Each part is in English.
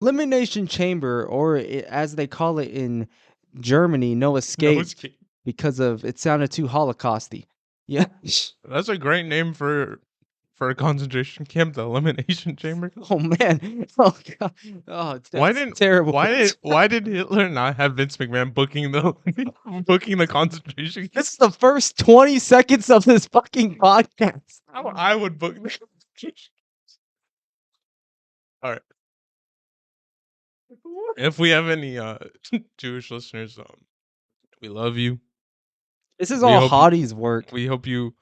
Elimination Chamber, or as they call it in Germany, No No Escape, escape. because of it sounded too Holocausty. Yeah. That's a great name for a concentration camp, the Elimination Chamber. Oh man. Oh god. Oh, Why that's didn't terrible. why did Hitler not have Vince McMahon booking the concentration camp? This is the first 20 seconds of this fucking podcast. I would book the concentration. All right. If we have any Jewish listeners, we love you. This is We all hope Hottie's work. we hope you.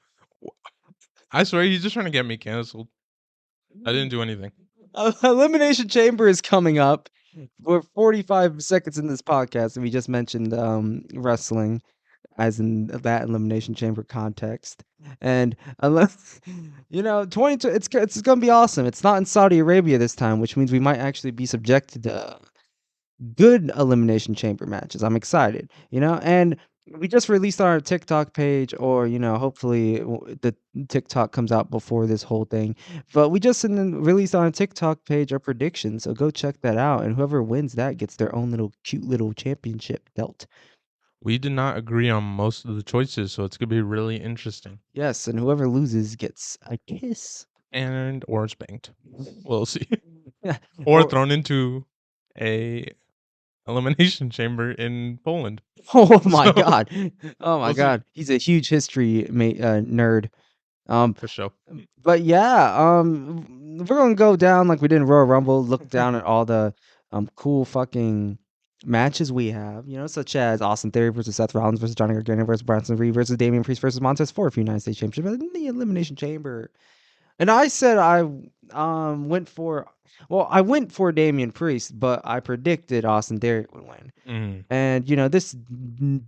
I swear he's just trying to get me canceled. I didn't do anything. Elimination Chamber is coming up. We're 45 seconds in this podcast, and we just mentioned wrestling as in that Elimination Chamber context. And unless 22, it's gonna be awesome. It's not in Saudi Arabia this time, which means we might actually be subjected to good Elimination Chamber matches. I'm excited, and we just released on our TikTok page, or hopefully the TikTok comes out before this whole thing. But we just released on our TikTok page our predictions, so go check that out. And whoever wins that gets their own little cute little championship belt. We did not agree on most of the choices, so it's gonna be really interesting. Yes, and whoever loses gets a kiss. And or spanked. We'll see. Yeah. Or thrown into a elimination chamber in Poland. Oh my So, god. Oh my we'll see. god. He's a huge history nerd. For sure. But yeah, we're gonna go down like we did in Royal Rumble, look down at all the cool fucking matches we have, such as Austin Theory versus Seth Rollins versus Johnny Gargano versus Bronson Reed versus Damian Priest versus Montez Ford for United States Championship in the Elimination Chamber. And I said I went for Damian Priest, but I predicted Austin Theory would win. Mhm. And this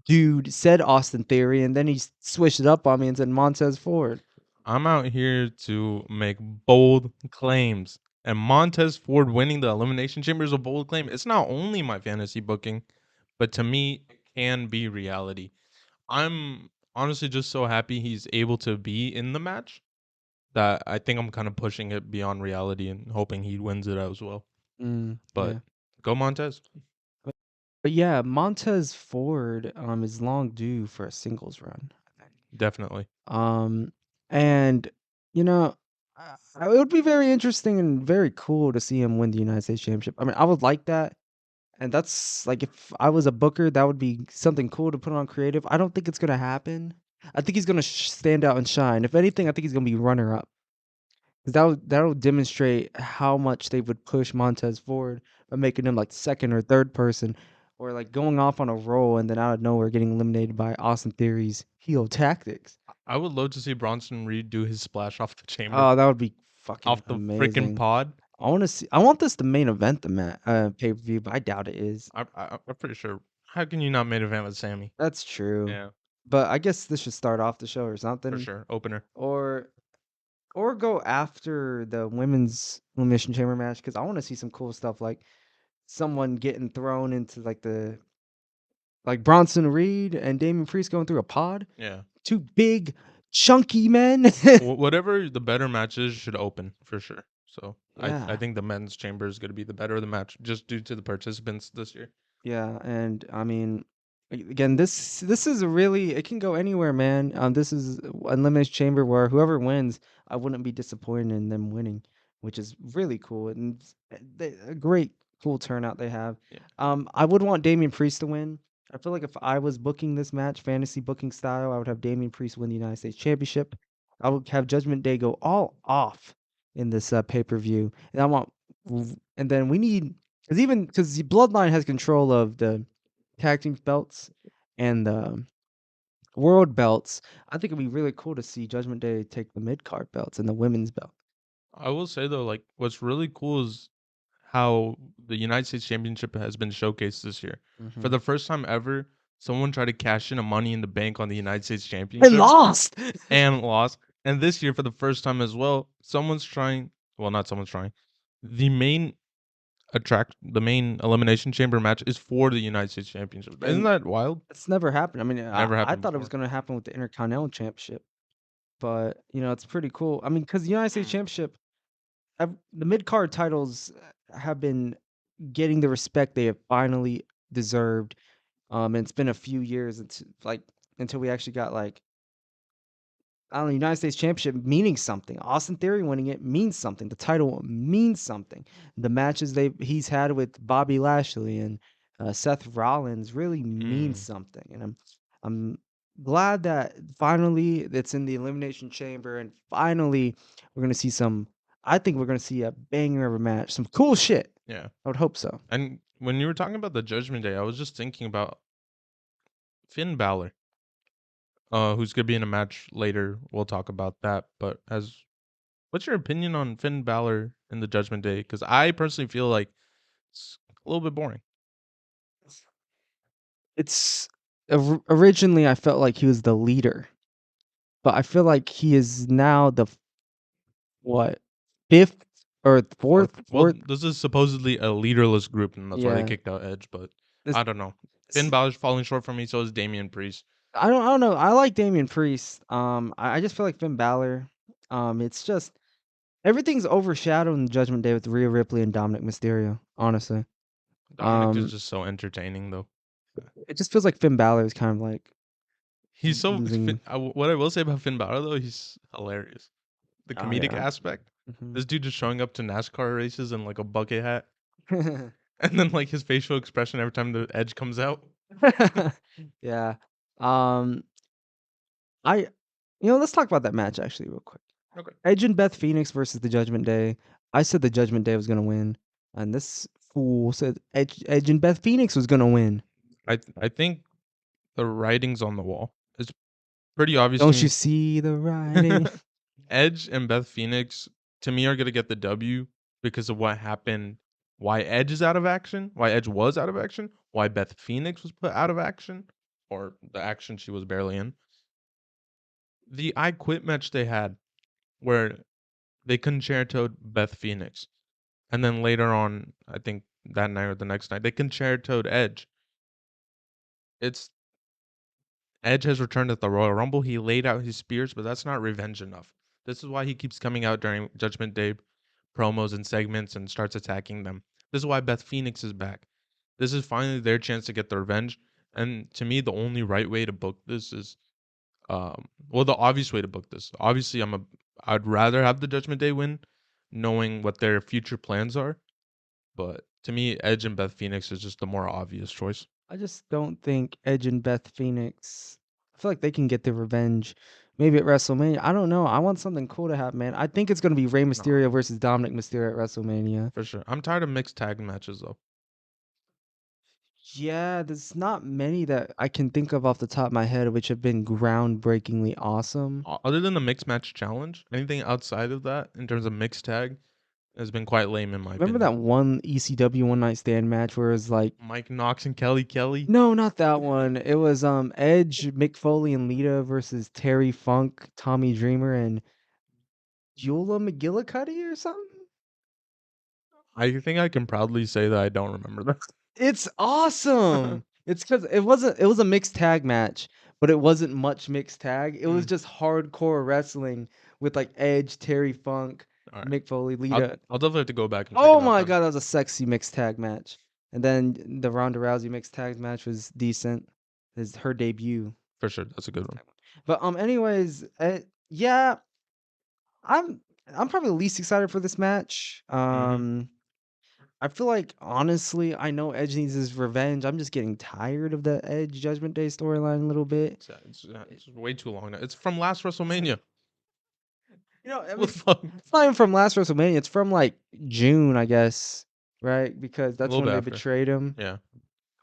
dude said Austin Theory, and then he switched it up on me and said Montez Ford. I'm out here to make bold claims. And Montez Ford winning the Elimination Chamber is a bold claim. It's not only my fantasy booking, but to me, it can be reality. I'm honestly just so happy he's able to be in the match that I think I'm kind of pushing it beyond reality and hoping he wins it as well. But Yeah. go Montez. But yeah, Montez Ford is long due for a singles run. Definitely. And it would be very interesting and very cool to see him win the United States Championship. I mean, I would like that. And that's like, if I was a booker, that would be something cool to put on creative. I don't think it's gonna happen. I think he's gonna stand out and shine. If anything, I think he's gonna be runner up. Because that'll demonstrate how much they would push Montez forward by making him like second or third person, or like going off on a roll and then out of nowhere getting eliminated by Austin Theory's heel tactics. I would love to see Bronson Reed do his splash off the chamber. Oh, that would be fucking off the amazing. freaking pod. I want this to main event the pay per view, but I doubt it is. I'm pretty sure. How can you not main event with Sammy? That's true. Yeah, But I guess this should start off the show or something. for sure. Opener. Or go after the women's Elimination Chamber match, because I want to see some cool stuff, like someone getting thrown into like Bronson Reed and Damian Priest going through a pod. Yeah. Two big, chunky men. Whatever the better matches should open for sure. So Yeah. I think the men's chamber is going to be the better of the match just due to the participants this year. Yeah, and I mean, again, this is it can go anywhere, man. This is Elimination Chamber where whoever wins, I wouldn't be disappointed in them winning, which is really cool, and a great cool turnout they have. Yeah. I would want Damian Priest to win. I feel like if I was booking this match, fantasy booking style, I would have Damian Priest win the United States Championship. I would have Judgment Day go all off in this pay-per-view, and then we need, because the Bloodline has control of the tag team belts and the world belts. I think it'd be really cool to see Judgment Day take the mid card belts and the women's belt. I will say though, like what's really cool is how the United States Championship has been showcased this year. For the first time ever, someone tried to cash in a Money in the Bank on the United States Championship And lost. and lost. And this year, for the first time as well, someone's trying. Well, not someone's trying. The main elimination chamber match is for the United States Championship. Isn't that wild? It's never happened. I mean, Never I happened thought it was before. going to happen with the Intercontinental Championship, but it's pretty cool. I mean, because the United States Championship, the mid card titles have been getting the respect they have finally deserved. And it's been a few years until we actually got like I don't know, United States Championship meaning something. Austin Theory winning it means something. The title means something. The matches he's had with Bobby Lashley and Seth Rollins really means Mm, something. And I'm glad that finally it's in the Elimination Chamber and finally we're gonna see some. I think we're gonna see a banger of a match, some cool shit. yeah. I would hope so. And when you were talking about the Judgment Day, I was just thinking about Finn Balor, who's gonna be in a match later. We'll talk about that. But as what's your opinion on Finn Balor in the Judgment Day? Because I personally feel like it's a little bit boring. It's originally I felt like he was the leader, but I feel like he is now the what? 5th or Fourth. 4th? Well, 4th? this is supposedly a leaderless group, and that's why they Yeah. kicked out Edge. But This I don't know. Finn s Balor's falling short for me. So is Damian Priest. I don't know, I like Damian Priest, I just feel like Finn Balor, it's just everything's overshadowed in Judgment Day with Rhea Ripley and Dominic Mysterio, honestly. Dominic is Um, just so entertaining, though. it just feels like Finn Balor is kind of like He's so losing. what I will say about Finn Balor though, he's hilarious. The Oh, comedic yeah. aspect. Mhm. This dude just showing up to NASCAR races in like a bucket hat, and then like his facial expression every time the Edge comes out. Yeah. Um, I let's talk about that match actually real quick. Okay. Edge and Beth Phoenix versus the Judgment Day. I said the Judgment Day was gonna win, and this fool said Edge and Beth Phoenix was gonna win. I think the writing's on the wall. It's pretty obvious to Don't you me. see the writing? Edge and Beth Phoenix to me are gonna get the W because of what happened. Why Edge is out of action? Why Edge was out of action? Why Beth Phoenix was put out of action, or the action she was barely in. The I Quit match they had, where they concertoed Beth Phoenix, and then later on, I think that night or the next night, they concertoed Edge. It's Edge has returned at the Royal Rumble. He laid out his spears, but that's not revenge enough. This is why he keeps coming out during Judgment Day promos and segments and starts attacking them. This is why Beth Phoenix is back. This is finally their chance to get the revenge. And to me, the only right way to book this is, well, the obvious way to book this. Obviously, I'd rather have the Judgment Day win, knowing what their future plans are. But to me, Edge and Beth Phoenix is just the more obvious choice. I just don't think Edge and Beth Phoenix. I feel like they can get their revenge. Maybe at WrestleMania. I don't know. I want something cool to happen, man. I think it's gonna be Rey No, Mysterio versus Dominic Mysterio at WrestleMania. for sure. I'm tired of mixed tag matches though. Yeah, there's not many that I can think of off the top of my head which have been groundbreakingly awesome. Other than the mixed match challenge, anything outside of that in terms of mixed tag has been quite lame in my Remember opinion. that one ECW One Night Stand match where it was like Mike Knox and Kelly Kelly. no, not that one. It was Edge, Mick Foley, and Lita versus Terry Funk, Tommy Dreamer, and Eula McGillicuddy or something. I think I can proudly say that I don't remember It's that. awesome. It's because it was a mixed tag match, but it wasn't much mixed tag. It was Mm, just hardcore wrestling with like Edge, Terry Funk, all right. Mick Foley, I'll Lita. I'll definitely have to go back and check Oh it out my then. god, that was a sexy mixed tag match. And then the Ronda Rousey mixed tag match was decent. Is her debut. For sure, that's a good one. But anyways, yeah, I'm I'm probably the least excited for this match. Mm-hmm. I feel like honestly, I know Edge needs his revenge. I'm just getting tired of the Edge Judgment Day storyline a little bit. It's way too long now. It's from last WrestleMania. I What mean, the fuck? it's not even from last WrestleMania. It's from like June, I guess, right? Because A that's little when bit they after. betrayed him Yeah,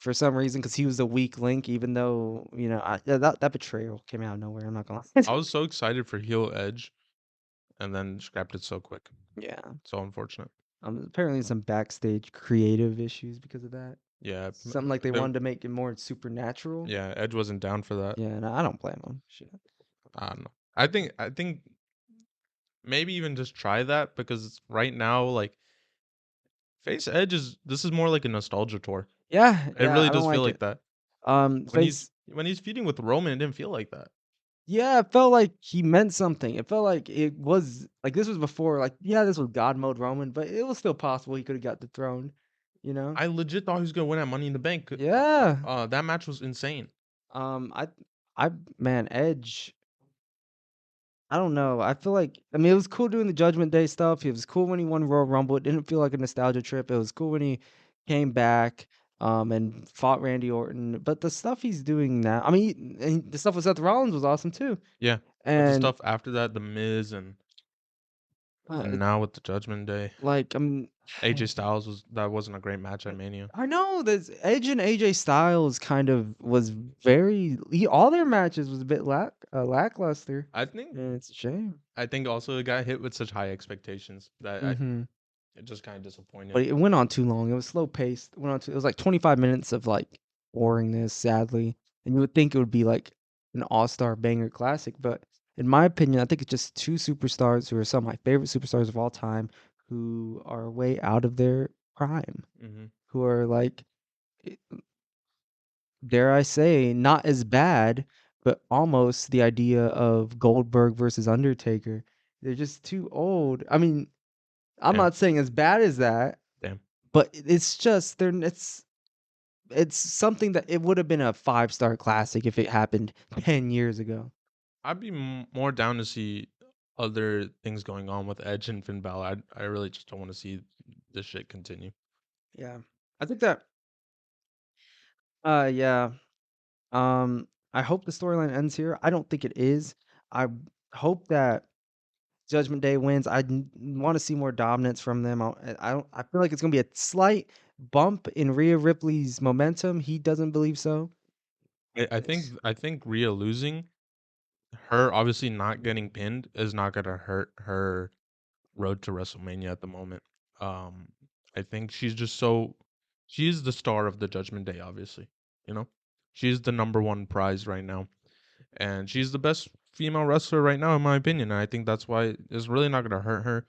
for some reason. Because he was the weak link, even though yeah, that betrayal came out of nowhere. I'm not gonna lie. I was so excited for heel Edge, and then scrapped it so quick. Yeah. So unfortunate. Apparently some backstage creative issues because of that. Yeah, Something like they the- wanted to make it more supernatural. yeah. Edge wasn't down for that. Yeah, and I don't blame them. Shit. I don't know. I think maybe even just try that because right now, like Face Edge is this is more like a nostalgia tour. Yeah, It yeah, really I don't does feel like like it. that. Face When he's feuding with Roman, it didn't feel like that. yeah, it felt like he meant something. It felt like it was like this was before, like, yeah, this was God mode Roman, but it was still possible he could have got the throne. you know? I legit thought he was gonna win at Money in the Bank. Yeah. That match was insane. I I man, Edge, I don't know. I feel like I mean, it was cool doing the Judgment Day stuff. It was cool when he won Royal Rumble. It didn't feel like a nostalgia trip. It was cool when he came back and fought Randy Orton. But the stuff he's doing now, I mean, and the stuff with Seth Rollins was awesome too. Yeah, but the And stuff after that, The Miz and it, now with the Judgment Day, like, AJ Styles that wasn't a great match at Mania. I know that Edge and AJ Styles kind of was all their matches was a bit lackluster, I think and it's a shame. I think also it got hit with such high expectations that Hmm. it just kind of disappointed. But it went on too long. It was slow paced. It was like 25 minutes of like boringness, sadly. And you would think it would be like an all-star banger classic, but in my opinion, I think it's just two superstars who are some of my favorite superstars of all time who are way out of their prime, Hmm. who are like, eh, dare I say, not as bad, but almost the idea of Goldberg versus Undertaker. They're just too old. I mean, I'm Damn, not saying as bad as that, damn. but it's just it's something that it would have been a five-star classic if it happened 10 years ago. I'd be more down to see other things going on with Edge and Finn Balor. I really just don't want to see this shit continue. Yeah. I think that yeah. I hope the storyline ends here. I don't think it is. I hope that Judgment Day wins. I want to see more dominance from them. I don't. I feel like it's gonna be a slight bump in Rhea Ripley's momentum. He doesn't believe so. I think Rhea losing, her obviously not getting pinned is not gonna hurt her road to WrestleMania at the moment. Um, I think she's the star of the Judgment Day, obviously. You know, she's the number one prize right now, and she's the best female wrestler right now, in my opinion. And I think that's why it's really not gonna hurt her.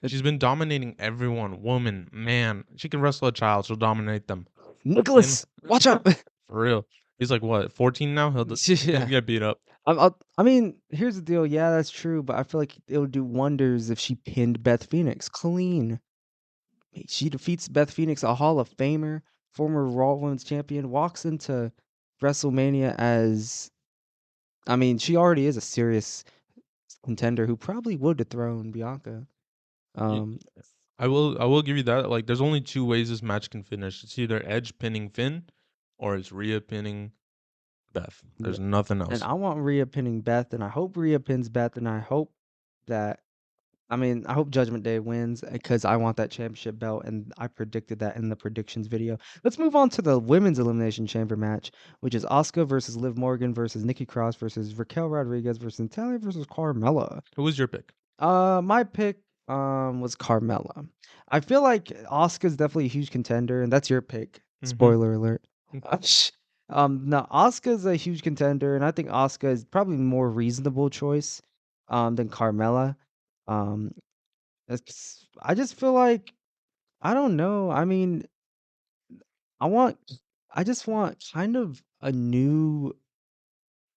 It, She's been dominating everyone, woman, man. She can wrestle a child, she'll dominate them. You know, Nicholas, watch out! for real. He's like what, 14 now? He'll Yeah. get beat up. I mean, here's the deal. Yeah, that's true, but I feel like it would do wonders if she pinned Beth Phoenix clean. She defeats Beth Phoenix, a Hall of Famer, former Raw Women's Champion, walks into WrestleMania as, I mean, she already is a serious contender who probably would dethrone Bianca. Yeah, Um, I will give you that. Like, there's only two ways this match can finish. It's either Edge pinning Finn, or it's Rhea pinning Beth. yeah, There's nothing and else. I want Rhea pinning Beth, and I hope Rhea pins Beth, and I hope that I hope Judgment Day wins because I want that championship belt, and I predicted that in the predictions video. Let's move on to the women's elimination chamber match, which is Asuka versus Liv Morgan versus Nikki Cross versus Raquel Rodriguez versus Natalia versus Carmella. Who was your pick? My pick was Carmella. I feel like Asuka's definitely a huge contender, and that's your pick. Mm-hmm. Spoiler alert. No, Asuka's a huge contender, and I think Asuka is probably a more reasonable choice than Carmella. Um, I just feel like I don't know. I mean, I want I just want kind of a new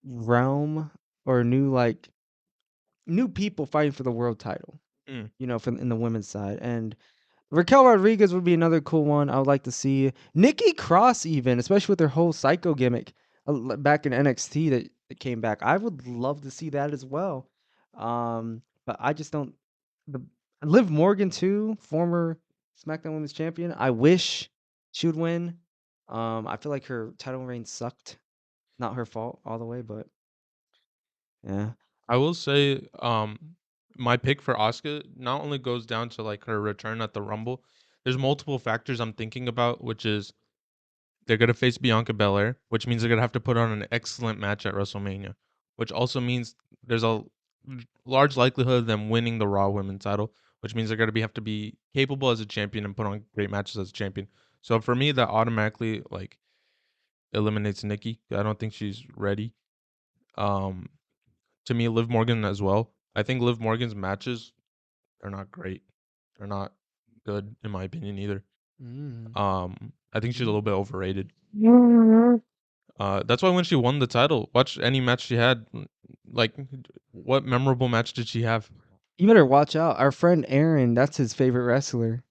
realm or new people fighting for the world title, Mm. from in the women's side. And Raquel Rodriguez would be another cool one I would like to see. Nikki Cross even, especially with her whole psycho gimmick back in NXT that came back. I would love to see that as well. But I just don't the Liv Morgan too, former SmackDown Women's Champion. I wish she would win. I feel like her title reign sucked. Not her fault all the way, but yeah. I will say, my pick for Asuka not only goes down to like her return at the Rumble. There's multiple factors I'm thinking about, which is they're gonna face Bianca Belair, which means they're gonna have to put on an excellent match at WrestleMania, which also means there's a large likelihood of them winning the Raw Women's title, which means they're gonna have to be capable as a champion and put on great matches as a champion. So for me, that automatically like eliminates Nikki. I don't think she's ready. Um, to me, Liv Morgan as well. I think Liv Morgan's matches are not great. They're not good in my opinion either. Mm. I think she's a Mm. little bit overrated. That's why when she won the title, watch any match she had. Like, what memorable match did she have? You better watch out. Our friend Aaron, that's his favorite wrestler.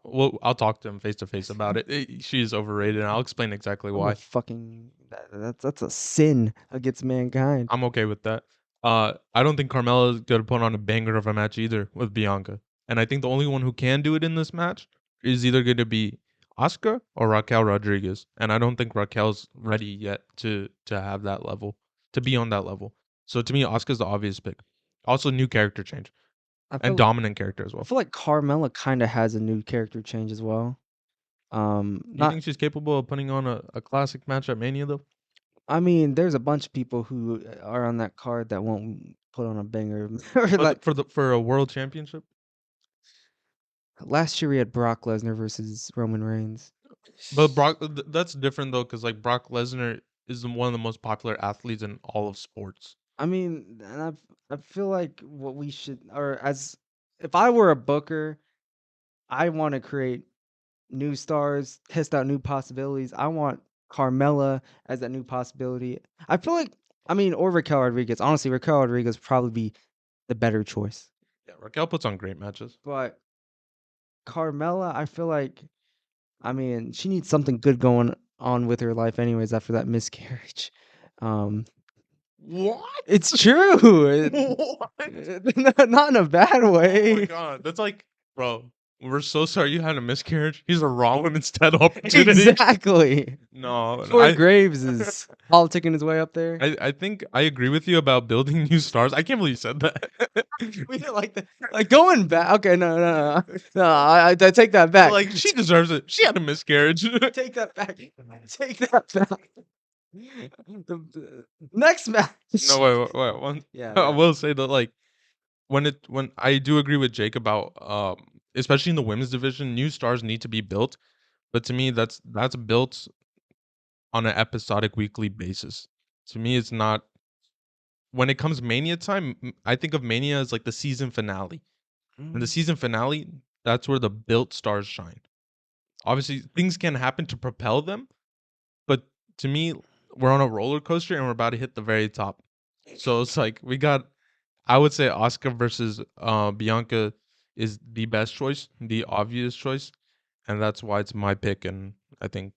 Well, I'll talk to him face to face about it. She's overrated, and I'll explain exactly I'm a why. fucking that's a sin against mankind. I'm okay with that. I don't think Carmella is gonna put on a banger of a match either with Bianca, and I think the only one who can do it in this match is either going to be Asuka or Raquel Rodriguez, and I don't think Raquel's ready yet to have that level, to be on that level. So to me, Asuka's the obvious pick. Also, new character change I and feel dominant character as I well. feel like Carmella kind of has a new character change as well. Do you Not think she's capable of putting on a classic match at Mania though? I mean, there's a bunch of people who are on that card that won't put on a banger. Or like For a world championship? last year we had Brock Lesnar versus Roman Reigns. But that's different though, because like Brock Lesnar is one of the most popular athletes in all of sports. I mean, and I feel like what we should, or as if I were a booker, I want to create new stars, test out new possibilities. I want Carmella as that new possibility. I feel like, I mean, or Raquel Rodriguez. Honestly, Raquel Rodriguez would probably be the better choice. Yeah, Raquel puts on great matches. But Carmella, I feel like, I mean, she needs something good going on with her life, anyways, after that miscarriage. Um, What? it's true. What? Not in a bad Oh my way. god, that's like, bro, we're so sorry you had a miscarriage. He's a raw women's title opportunity. Exactly. No, Corey Graves is politicking his way up there. I think I agree with you about building new stars. I can't believe you said that. We didn't like that. Like going back. Okay, no. I take that But back. like she deserves it. She had a miscarriage. Take that back. Take that back. The next match. No, wait. One, Yeah, I man. will say that like when I do agree with Jake about especially in the women's division, new stars need to be built. But to me, that's built on an episodic weekly basis. To me, it's not when it comes Mania time. I think of Mania as like the season finale, and the Mm. season finale that's where the built stars shine. Obviously, things can happen to propel them, but to me, we're on a roller coaster and we're about to hit the very top. So it's like we got I would say Oscar versus Bianca is the best choice, the obvious choice, and that's why it's my pick. And I think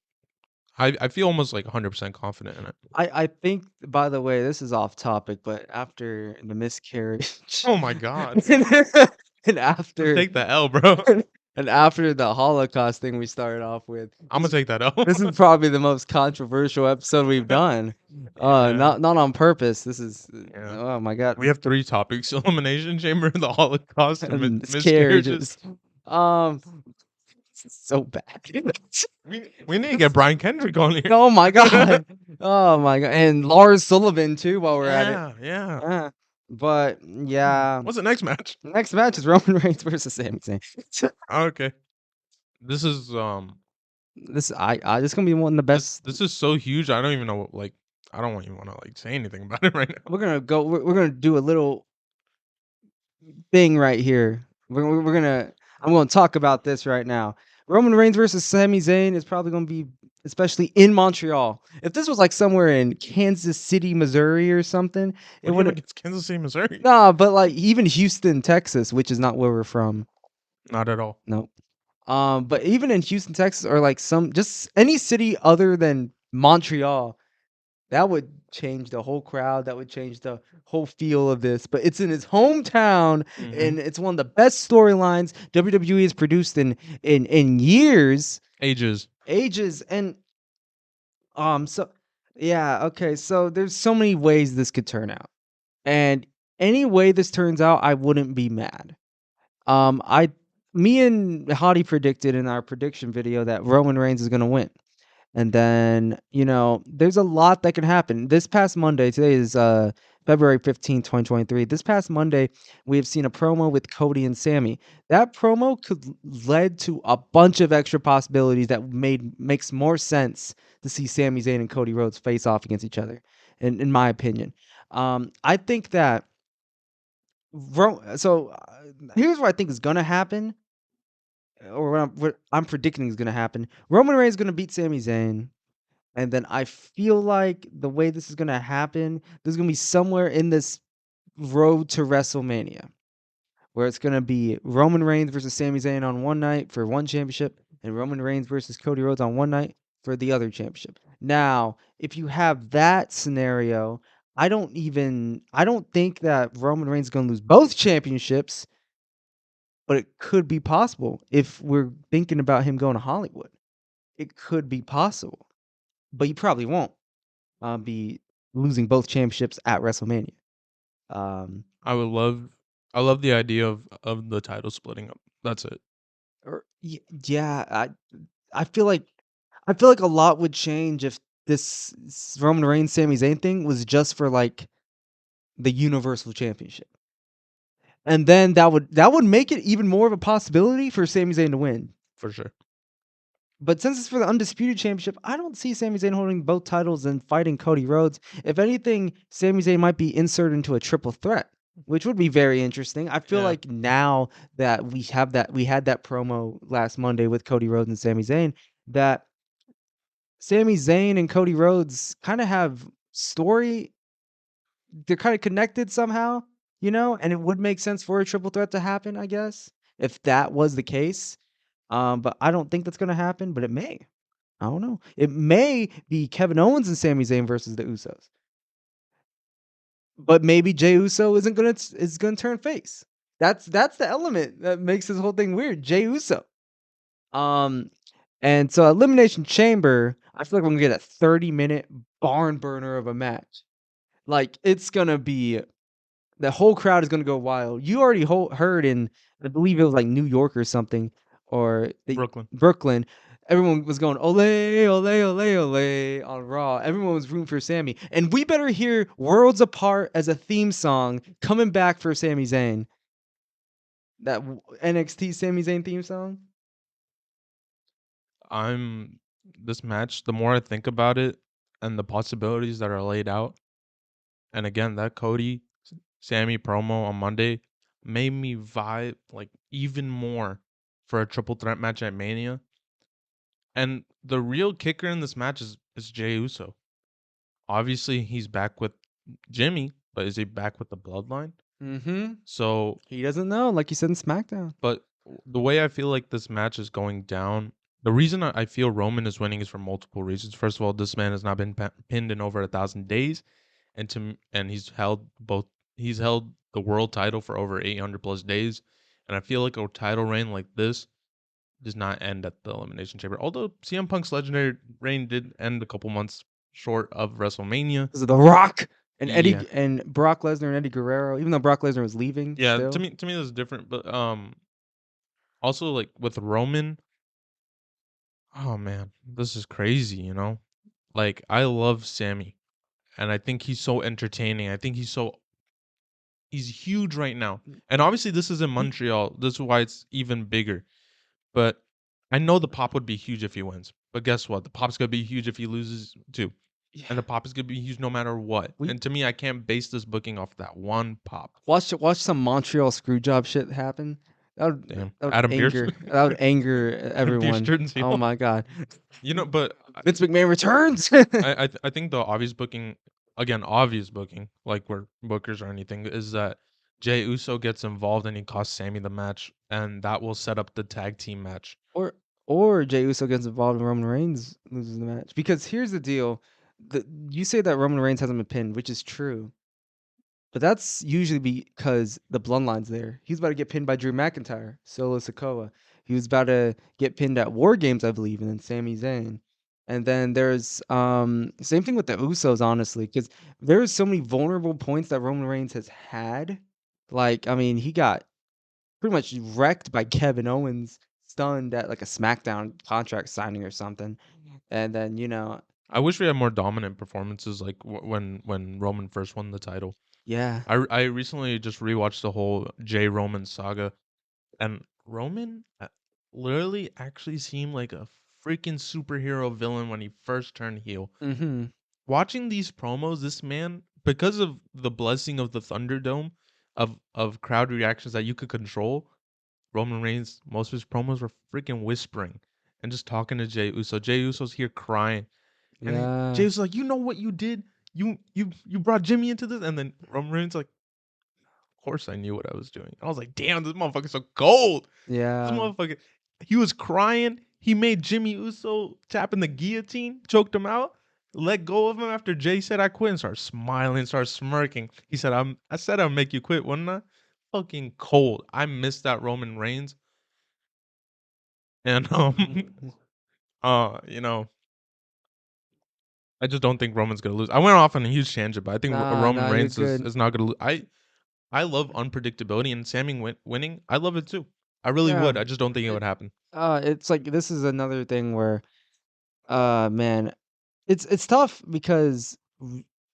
I feel almost like 100% confident in it. I think, by the way, this is off topic, but after the miscarriage, Oh my god, and just after take the L, bro. and after the Holocaust thing we started off with, I'm gonna take that L. this is probably the most controversial episode we've done. Yeah, Not on purpose. This is yeah. oh my god, We have three topics: Elimination Chamber, the Holocaust, and and miscarriages. miscarriages. Um, so bad. We need to get Brian Kendrick on here. Oh my god. Oh my god, and Lars Sullivan too. While we're at it, Yeah. but yeah. What's the next match? Next match is Roman Reigns versus Sami Zayn. Okay, this is This gonna be one of the best. this is so huge. I don't even know. Like, I don't even want to like say anything about it right now. We're gonna go. We're gonna do a little thing right here. We're gonna. I'm gonna talk about this right now. Roman Reigns versus Sami Zayn is probably gonna be, especially in Montreal. If this was like somewhere in Kansas City, Missouri, or something, it What do you have would. against Kansas City, Missouri? Nah, but like even Houston, Texas, which is not where we're from. Not at all. No. But even in Houston, Texas, or like just any city other than Montreal, that would change the whole crowd. That would change the whole feel of this. But it's in his hometown, Mhm. and it's one of the best storylines WWE has produced in years, Ages. ages, and so yeah, okay. So there's so many ways this could turn out, and any way this turns out, I wouldn't be mad. I Me and Hadi predicted in our prediction video that Roman Reigns is gonna win. And then, there's a lot that can happen. This past Monday, today is February 15th, 2023. This past Monday, we have seen a promo with Cody and Sammy. That promo could led to a bunch of extra possibilities that makes more sense to see Sami Zayn and Cody Rhodes face off against each other, in my opinion. I think that here's what I think is gonna happen, or what I'm predicting is gonna happen. Roman Reigns is gonna beat Sami Zayn, and then I feel like the way this is gonna happen, there's gonna be somewhere in this road to WrestleMania where it's gonna be Roman Reigns versus Sami Zayn on one night for one championship, and Roman Reigns versus Cody Rhodes on one night for the other championship. Now, if you have that scenario, I don't think that Roman Reigns is gonna lose both championships, but it could be possible if we're thinking about him going to Hollywood. It could be possible, but he probably won't be losing both championships at WrestleMania. Um, I would love I love the idea of the title splitting up. That's it. or yeah, I feel like a lot would change if Roman Reigns Sami Zayn thing was just for like the Universal Championship, and then that would make it even more of a possibility for Sami Zayn to win. For sure. But since it's for the Undisputed Championship, I don't see Sami Zayn holding both titles and fighting Cody Rhodes. If anything, Sami Zayn might be inserted into a triple threat, which would be very interesting. I feel Yeah. like now that we had that promo last Monday with Cody Rhodes and Sami Zayn, that Sami Zayn and Cody Rhodes kind of have story. They're kind of connected somehow, you know, and it would make sense for a triple threat to happen, I guess, if that was the case. But I don't think that's gonna happen, but it may. I don't know. It may be Kevin Owens and Sami Zayn versus the Usos. But maybe Jey Uso is gonna turn face. That's the element that makes this whole thing weird. Jey Uso. Um, and so Elimination Chamber, I feel like we're gonna get a 30-minute barn burner of a match. Like it's gonna be the whole crowd is gonna go wild. You already heard in, I believe it was like New York or something, or Brooklyn. Brooklyn. Everyone was going ole ole ole ole on Raw. Everyone was rooting for Sammy, and we better hear "Worlds Apart" as a theme song coming back for Sami Zayn. That NXT Sami Zayn theme song. I'm this match, the more I think about it and the possibilities that are laid out, and again, that Cody Sammy promo on Monday made me vibe like even more for a triple threat match at Mania. And the real kicker in this match is Jey Uso. Obviously, he's back with Jimmy, but is he back with the bloodline? Mm-hmm. So, He doesn't know, like you said in SmackDown. but the way I feel like this match is going down, the reason I feel Roman is winning is for multiple reasons. First of all, this man has not been pinned in over 1,000 days, and he's held the world title for over 800 plus days, and I feel like a title reign like this does not end at the Elimination Chamber. Although CM Punk's legendary reign did end a couple months short of WrestleMania. Because of The Rock and Yeah, Eddie and Brock Lesnar and Eddie Guerrero, even though Brock Lesnar was leaving yeah. To still. me, that's different. But also like with Roman, oh man, this is crazy. Like I love Sammy, and I think he's so entertaining. I think he's huge right now. And obviously, this is in We Montreal. This is why it's even bigger. But I know the pop would be huge if he wins. But guess what? The pop's gonna be huge if he loses too. yeah, And the pop is gonna be huge no matter what. we And to me, I can't base this booking off that one pop. watch some Montreal screw job shit happen. Damn. Adam Pierce. That would anger Adam Pierce everyone. turns Oh heel. my god. But Vince McMahon returns. I think the obvious booking, again, obvious booking, like we're bookers or anything, is that Jey Uso gets involved and he costs Sammy the match, and that will set up the tag team match. or or Jey Uso gets involved and Roman Reigns loses the match. Because here's the deal. You say that Roman Reigns hasn't been pinned, which is true. But that's usually because the bloodline's there. He was about to get pinned by Drew McIntyre, Solo Sikoa. He was about to get pinned at War Games, I believe, and then Sami Zayn. And then there's same thing with the Usos, honestly, because there's so many vulnerable points that Roman Reigns has had. Like, I mean, he got pretty much wrecked by Kevin Owens, stunned at like a SmackDown contract signing or something. And then, I wish we had more dominant performances, like when Roman first won the title. yeah. I recently just rewatched the whole Jey Roman saga, and Roman literally actually seemed like a freaking superhero villain when he first turned heel. Mm-hmm. Watching these promos, this man, because of the blessing of the Thunderdome, of crowd reactions that you could control, Roman Reigns, most of his promos were freaking whispering and just talking to Jey Uso. Jey Uso's here crying, and then Jey Yeah. Uso's like, "You know what you did? You brought Jimmy into this," and then Roman Reigns like, course I knew what I was doing. I was like, damn, this motherfucker's so cold. This Yeah. motherfucker, he was crying. He made Jimmy Uso tap in the guillotine, choked him out, let go of him after Jay said I quit, and started smiling, started smirking. He said, I said I'll make you quit, wouldn't I? Fucking cold. I missed that Roman Reigns. And you know, I just don't think Roman's gonna lose. I went off on a huge tangent, but I think Nah, Roman nah, you're Reigns is, good. is not gonna lose. I love unpredictability, and Sammy winning. I love it too. I really Yeah. would. I just don't think it It would happen. it's like this is another thing where man, it's tough because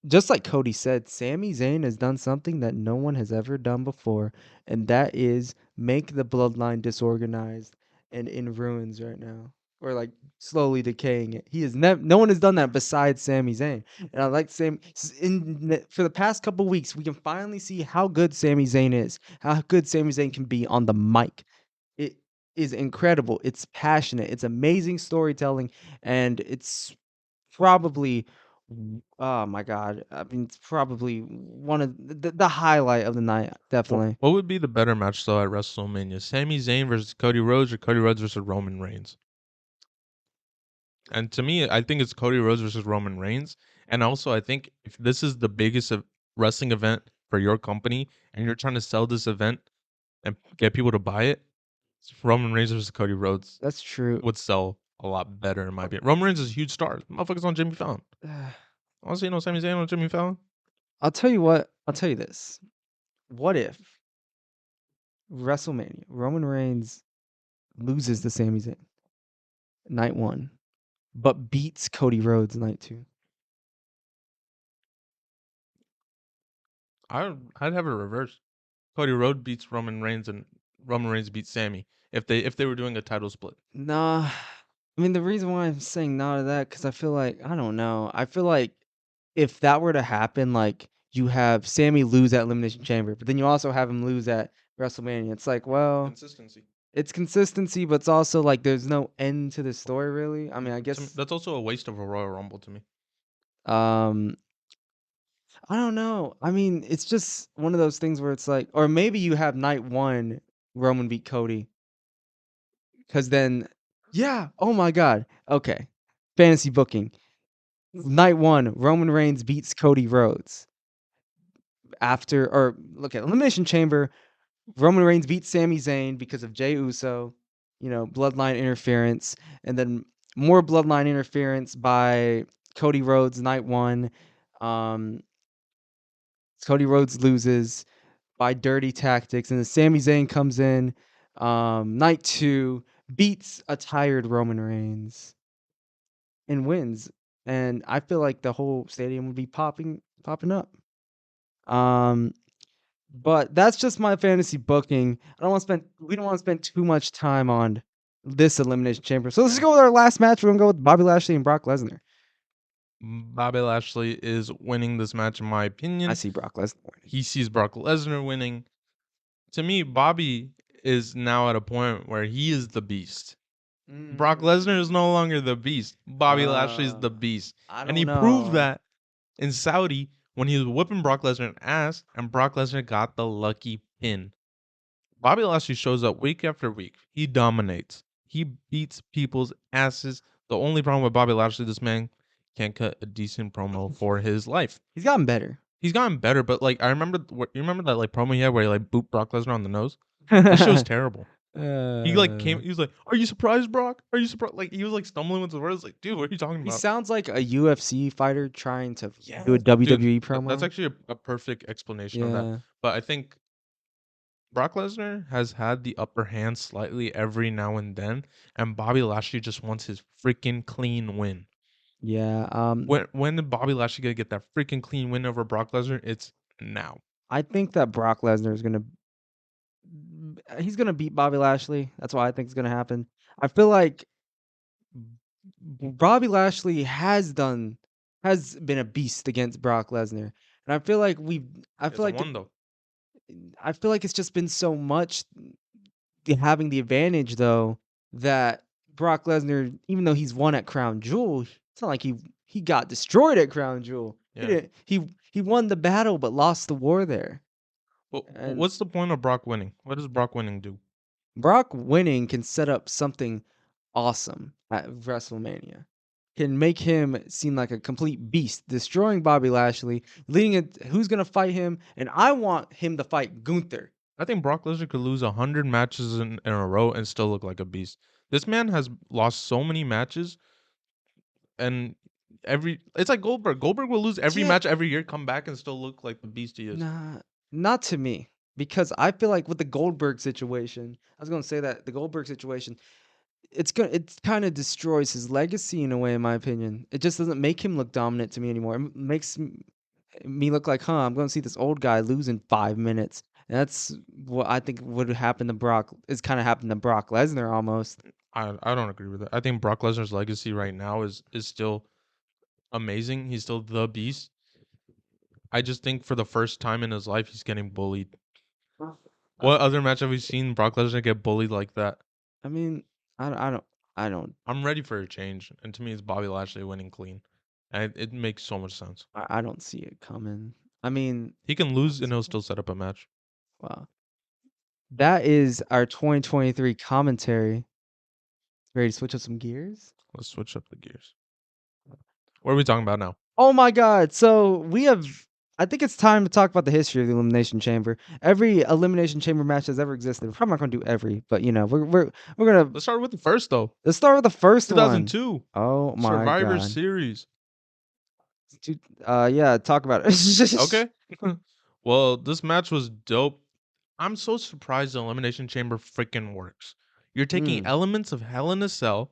just like Cody said, Sami Zayn has done something that no one has ever done before, and that is make the bloodline disorganized and in ruins right now, or like slowly decaying it. He has never, no one has done that besides Sami Zayn. And I like for the past couple weeks, we can finally see how good Sami Zayn is, how good Sami Zayn can be on the mic. It is incredible. It's passionate. It's amazing storytelling, and it's probably oh my god. I mean, it's probably one of the highlight of the night, definitely. What would be the better match though at WrestleMania? Sami Zayn versus Cody Rhodes or Cody Rhodes versus Roman Reigns? And to me, I think it's Cody Rhodes versus Roman Reigns. And also, I think if this is the biggest wrestling event for your company and you're trying to sell this event and get people to buy it, Roman Reigns versus Cody Rhodes That's true. would sell a lot better in my opinion. Roman Reigns is a huge star. Motherfucker's on Jimmy Fallon. Honestly, you know Sami Zayn on Jimmy Fallon? I'll tell you what, I'll tell you this. What if WrestleMania, Roman Reigns loses to Sami Zayn night 1, but beats Cody Rhodes night 2? I'd have it reversed. Cody Rhodes beats Roman Reigns and Roman Reigns beats Sammy if they were doing a title split. Nah. I mean, the reason why I'm saying no to that, because I feel like, I don't know. I feel like if that were to happen, like you have Sammy lose at Elimination Chamber, but then you also have him lose at WrestleMania. It's like, well, Consistency. it's consistency, but it's also like there's no end to the story, really. I mean, I To me, guess, that's also a waste of a Royal Rumble to me. um, I don't know. I mean, it's just one of those things where it's like, or maybe you have night 1 Roman beat Cody, because then, yeah, oh my God, okay, fantasy booking. Night 1, Roman Reigns beats Cody Rhodes. After or look at Elimination Chamber, Roman Reigns beats Sami Zayn because of Jey Uso, bloodline interference, and then more bloodline interference by Cody Rhodes night 1. Um, Cody Rhodes loses by dirty tactics, and then Sami Zayn comes in night 2, beats a tired Roman Reigns and wins. And I feel like the whole stadium would be popping up. Um, but that's just my fantasy booking. We don't want to spend too much time on this Elimination Chamber. So let's just go with our last match. We're gonna go with Bobby Lashley and Brock Lesnar. Bobby Lashley is winning this match in my I opinion. see Brock Lesnar winning. He sees Brock Lesnar winning. To me, Bobby is now at a point where he is the beast. Brock Lesnar is no longer the beast. Bobby Lashley is the beast. I And don't he proved know. that in Saudi when he was whipping Brock Lesnar ass and Brock Lesnar got the lucky pin. Bobby Lashley shows up week after week. He dominates. He beats people's asses. The only problem with Bobby Lashley, this man can't cut a decent promo for his life. He's gotten better. He's gotten better, but like I remember, you remember that like promo he had where he like booped Brock Lesnar on the nose? That shit was terrible. He like came. He was like, "Are you surprised, Brock? Are you surprised?" Like he was like stumbling with the words. Like, dude, what are you talking He about? sounds like a UFC fighter trying to do a Yes, WWE dude. That's promo. actually a perfect explanation of that. Yeah. But I think Brock Lesnar has had the upper hand slightly every now and then, and Bobby Lashley just wants his freaking clean win. Yeah. When did Bobby Lashley gonna get that freaking clean win over Brock Lesnar? It's now. I think that Brock Lesnar is he's gonna beat Bobby Lashley. That's what I think is gonna happen. I feel like Bobby Lashley has been a beast against Brock Lesnar, and I It's feel a like one though. it's just been so much having the advantage though that Brock Lesnar, even though he's won at Crown Jewel, it's not like he got destroyed at Crown Jewel. He Yeah. didn't, he won the battle but lost the war there. And What's the point of Brock winning? What does Brock winning do? Brock winning can set up something awesome at WrestleMania. Can make him seem like a complete beast, destroying Bobby Lashley, leading it. Who's gonna fight him? And I want him to fight Gunther. I think Brock Lesnar could lose 100 matches in a row and still look like a beast. This man has lost so many matches, and it's like Goldberg. Goldberg will lose every Yeah, match every year, come back and still look like the beast he is. nah, not to me. Because I feel like with the Goldberg situation, I was gonna say that the Goldberg situation, it kind of destroys his legacy in a way, in my opinion. It just doesn't make him look dominant to me anymore. It makes me look like, huh, I'm going to see this old guy lose in 5 minutes. And that's what I think would happen to Brock. Is kind of happened to Brock Lesnar almost. I don't agree with that. I think Brock Lesnar's legacy right now is still amazing. He's still the beast. I just think for the first time in his life, he's getting bullied. What other match have we seen Brock Lesnar get bullied like that? I mean, I don't, I don't, I'm ready for a change, and to me, it's Bobby Lashley winning clean, and it makes so much sense. I don't see it coming. I mean, He can lose, and he'll still set up a match. wow, that is our 2023 commentary. Ready to switch up some gears? Let's switch up the gears. What are we talking about now? Oh my God! So we have. I think it's time to talk about the history of the Elimination Chamber. Every Elimination Chamber match that's ever existed. We're probably not gonna do every, but we're gonna. Let's start with the first though. Let's start with the first one. 2002 Oh my Survivor God! Series. Yeah, talk about it. Okay. Well, this match was dope. I'm so surprised the Elimination Chamber freaking works. You're taking Mm. elements of Hell in a Cell,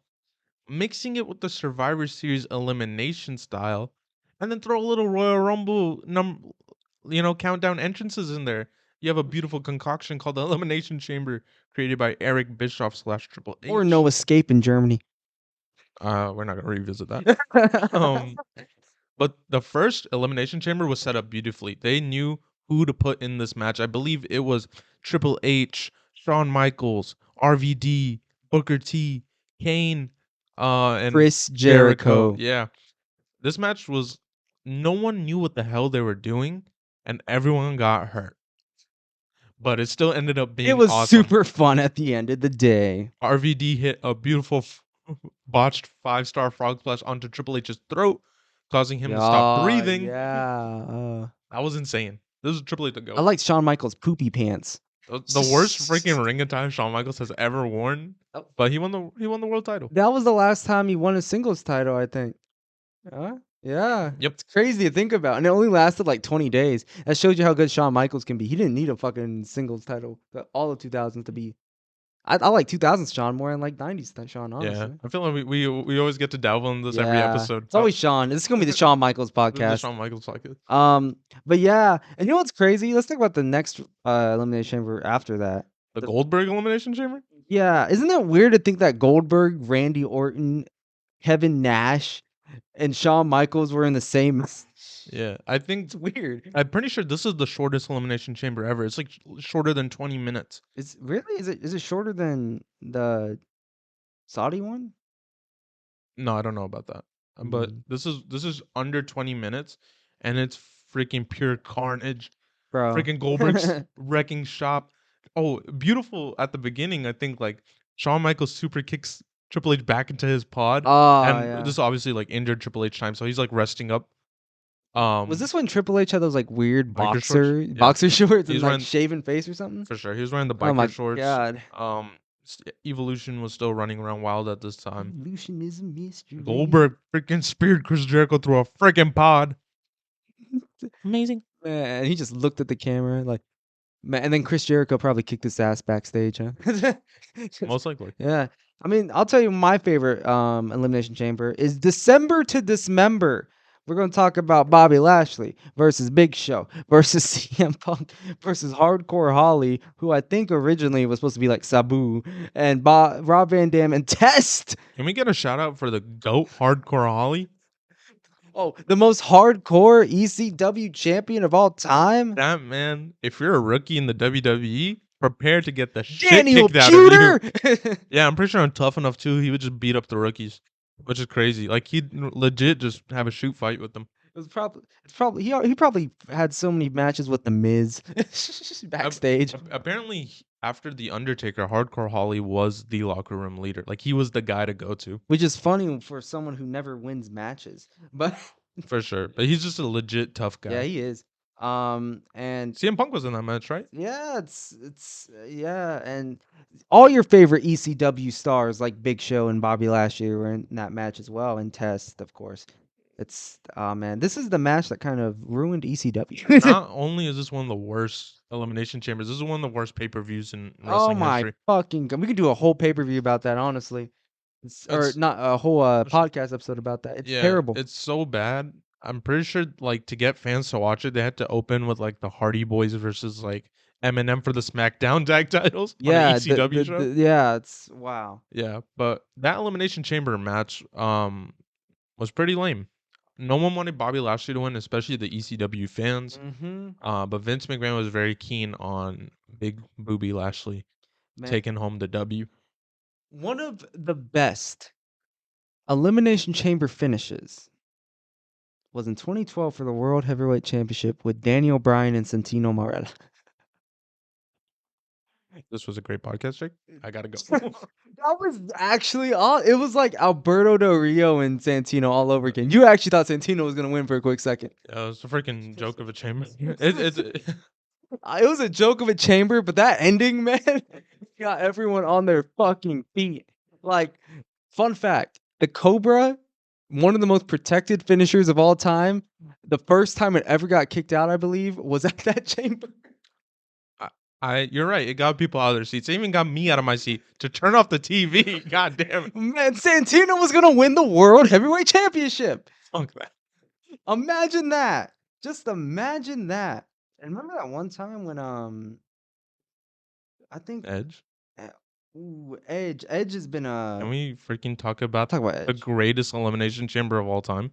mixing it with the Survivor Series elimination style, and then throw a little Royal Rumble countdown entrances in there. You have a beautiful concoction called the Elimination Chamber, created by Eric Bischoff / Triple H. Or No Escape in Germany. We're not gonna revisit that. But the first Elimination Chamber was set up beautifully. They knew who to put in this match. I believe it was Triple H, Shawn Michaels, RVD, Booker T, Kane, and Chris Jericho. Yeah. This match was, no one knew what the hell they were doing, and everyone got hurt. But it still ended up being It was awesome. super fun at the end of the day. RVD hit a beautiful botched 5-star frog splash onto Triple H's throat, causing him to stop breathing. Yeah. That was insane. This is Triple H to go. I like Shawn Michaels' poopy pants. The worst freaking ring attire Shawn Michaels has ever worn, Oh. but he won the world title. That was the last time he won a singles title, I think. Yeah. Yep. It's crazy to think about. And it only lasted like 20 days. That shows you how good Shawn Michaels can be. He didn't need a fucking singles title all of 2000s to be. I like 2000s Shawn more than like 90s Shawn, honestly. Yeah, I feel like we always get to delve on this every episode. It's always Shawn. This is gonna be the Shawn Michaels This is the podcast. Shawn Michaels podcast. But yeah, and you know what's crazy? Let's talk about the next Elimination Chamber after that. The Goldberg Elimination Chamber? Yeah, isn't it weird to think that Goldberg, Randy Orton, Kevin Nash, and Shawn Michaels were in the same? Yeah, I think It's weird. I'm pretty sure this is the shortest Elimination Chamber ever. It's like shorter than 20 minutes. Is really? Is it shorter than the Saudi one? No, I don't know about that. But this is under 20 minutes, and it's freaking pure carnage. Bro. Freaking Goldberg's wrecking shop. Oh, beautiful at the beginning. I think like Shawn Michaels super kicks Triple H back into his pod, Oh, and yeah. this is obviously like injured Triple H time, so he's like resting up. Was this when Triple H had those like weird Biker shorts? Yeah. boxer shorts and He's like wearing- shaven face or something? For sure, he was wearing the Oh my biker shorts. God. Evolution was still running around wild at this time. Evolution is a mystery. Goldberg freaking speared Chris Jericho through a freaking pod. Amazing. Man, he just looked at the camera like, man, and then Chris Jericho probably kicked his ass backstage, huh? Most likely. Yeah. I mean, I'll tell you my favorite Elimination Chamber is December to Dismember. We're going to talk about Bobby Lashley versus Big Show versus CM Punk versus Hardcore Holly, who I think originally was supposed to be like Sabu, and Rob Van Dam and Test. Can we get a shout out for the GOAT Hardcore Holly? Oh, the most hardcore ECW champion of all time? That man, if you're a rookie in the WWE, prepare to get the Daniel shit kicked out of Pewter! you. Yeah, I'm pretty sure I'm tough enough too. He would just beat up the rookies, which is crazy. Like he'd legit just have a shoot fight with them. It's probably he probably had so many matches with the Miz backstage. Apparently, after the Undertaker, Hardcore Holly was the locker room leader. Like he was the guy to go to Which is funny for someone who never wins matches. But for sure. But he's just a legit tough yeah, guy. he is. And CM Punk was in that match, right? yeah, yeah, and all your favorite ECW stars like Big Show and Bobby Lashley were in that match as well, and Test, of course. It's oh man, this is the match that kind of ruined ECW. Not only is this one of the worst elimination chambers, this is one of the worst pay-per-views in Oh wrestling my history. fucking god. We could do a whole pay-per-view about that, honestly. Or It's not a whole for sure. podcast episode about that. It's Yeah, terrible. it's so bad. I'm pretty sure like to get fans to watch it, they had to open with like the Hardy Boys versus like Eminem for the SmackDown tag titles on an Yeah, ECW show. yeah, it's wow. Yeah, but that Elimination Chamber match was pretty lame. No one wanted Bobby Lashley to win, especially the ECW fans. Mhm. But Vince McMahon was very keen on Big Booby Lashley Man, taking home the W. one of the best Elimination Chamber finishes was in 2012 for the World Heavyweight Championship with Daniel Bryan and Santino Marella. This was a great podcast, Jake. I gotta go. That was actually all. It was like Alberto Del Rio and Santino all over again. You actually thought Santino was gonna win for a quick second. It was a freaking joke of a chamber. It was a joke of a chamber, but that ending, man, got everyone on their fucking feet. Like, fun fact: the Cobra, one of the most protected finishers of all time. The first time it ever got kicked out, I believe, was at that chamber. You're right. It got people out of their seats. It even got me out of my seat to turn off the TV. God damn it! Man, Santino was gonna win the World Heavyweight Championship. Fuck that. Imagine that. Just imagine that. And remember that one time when I think Edge. Edge has been Can we freaking talk about talk about the Edge. greatest elimination chamber of all time?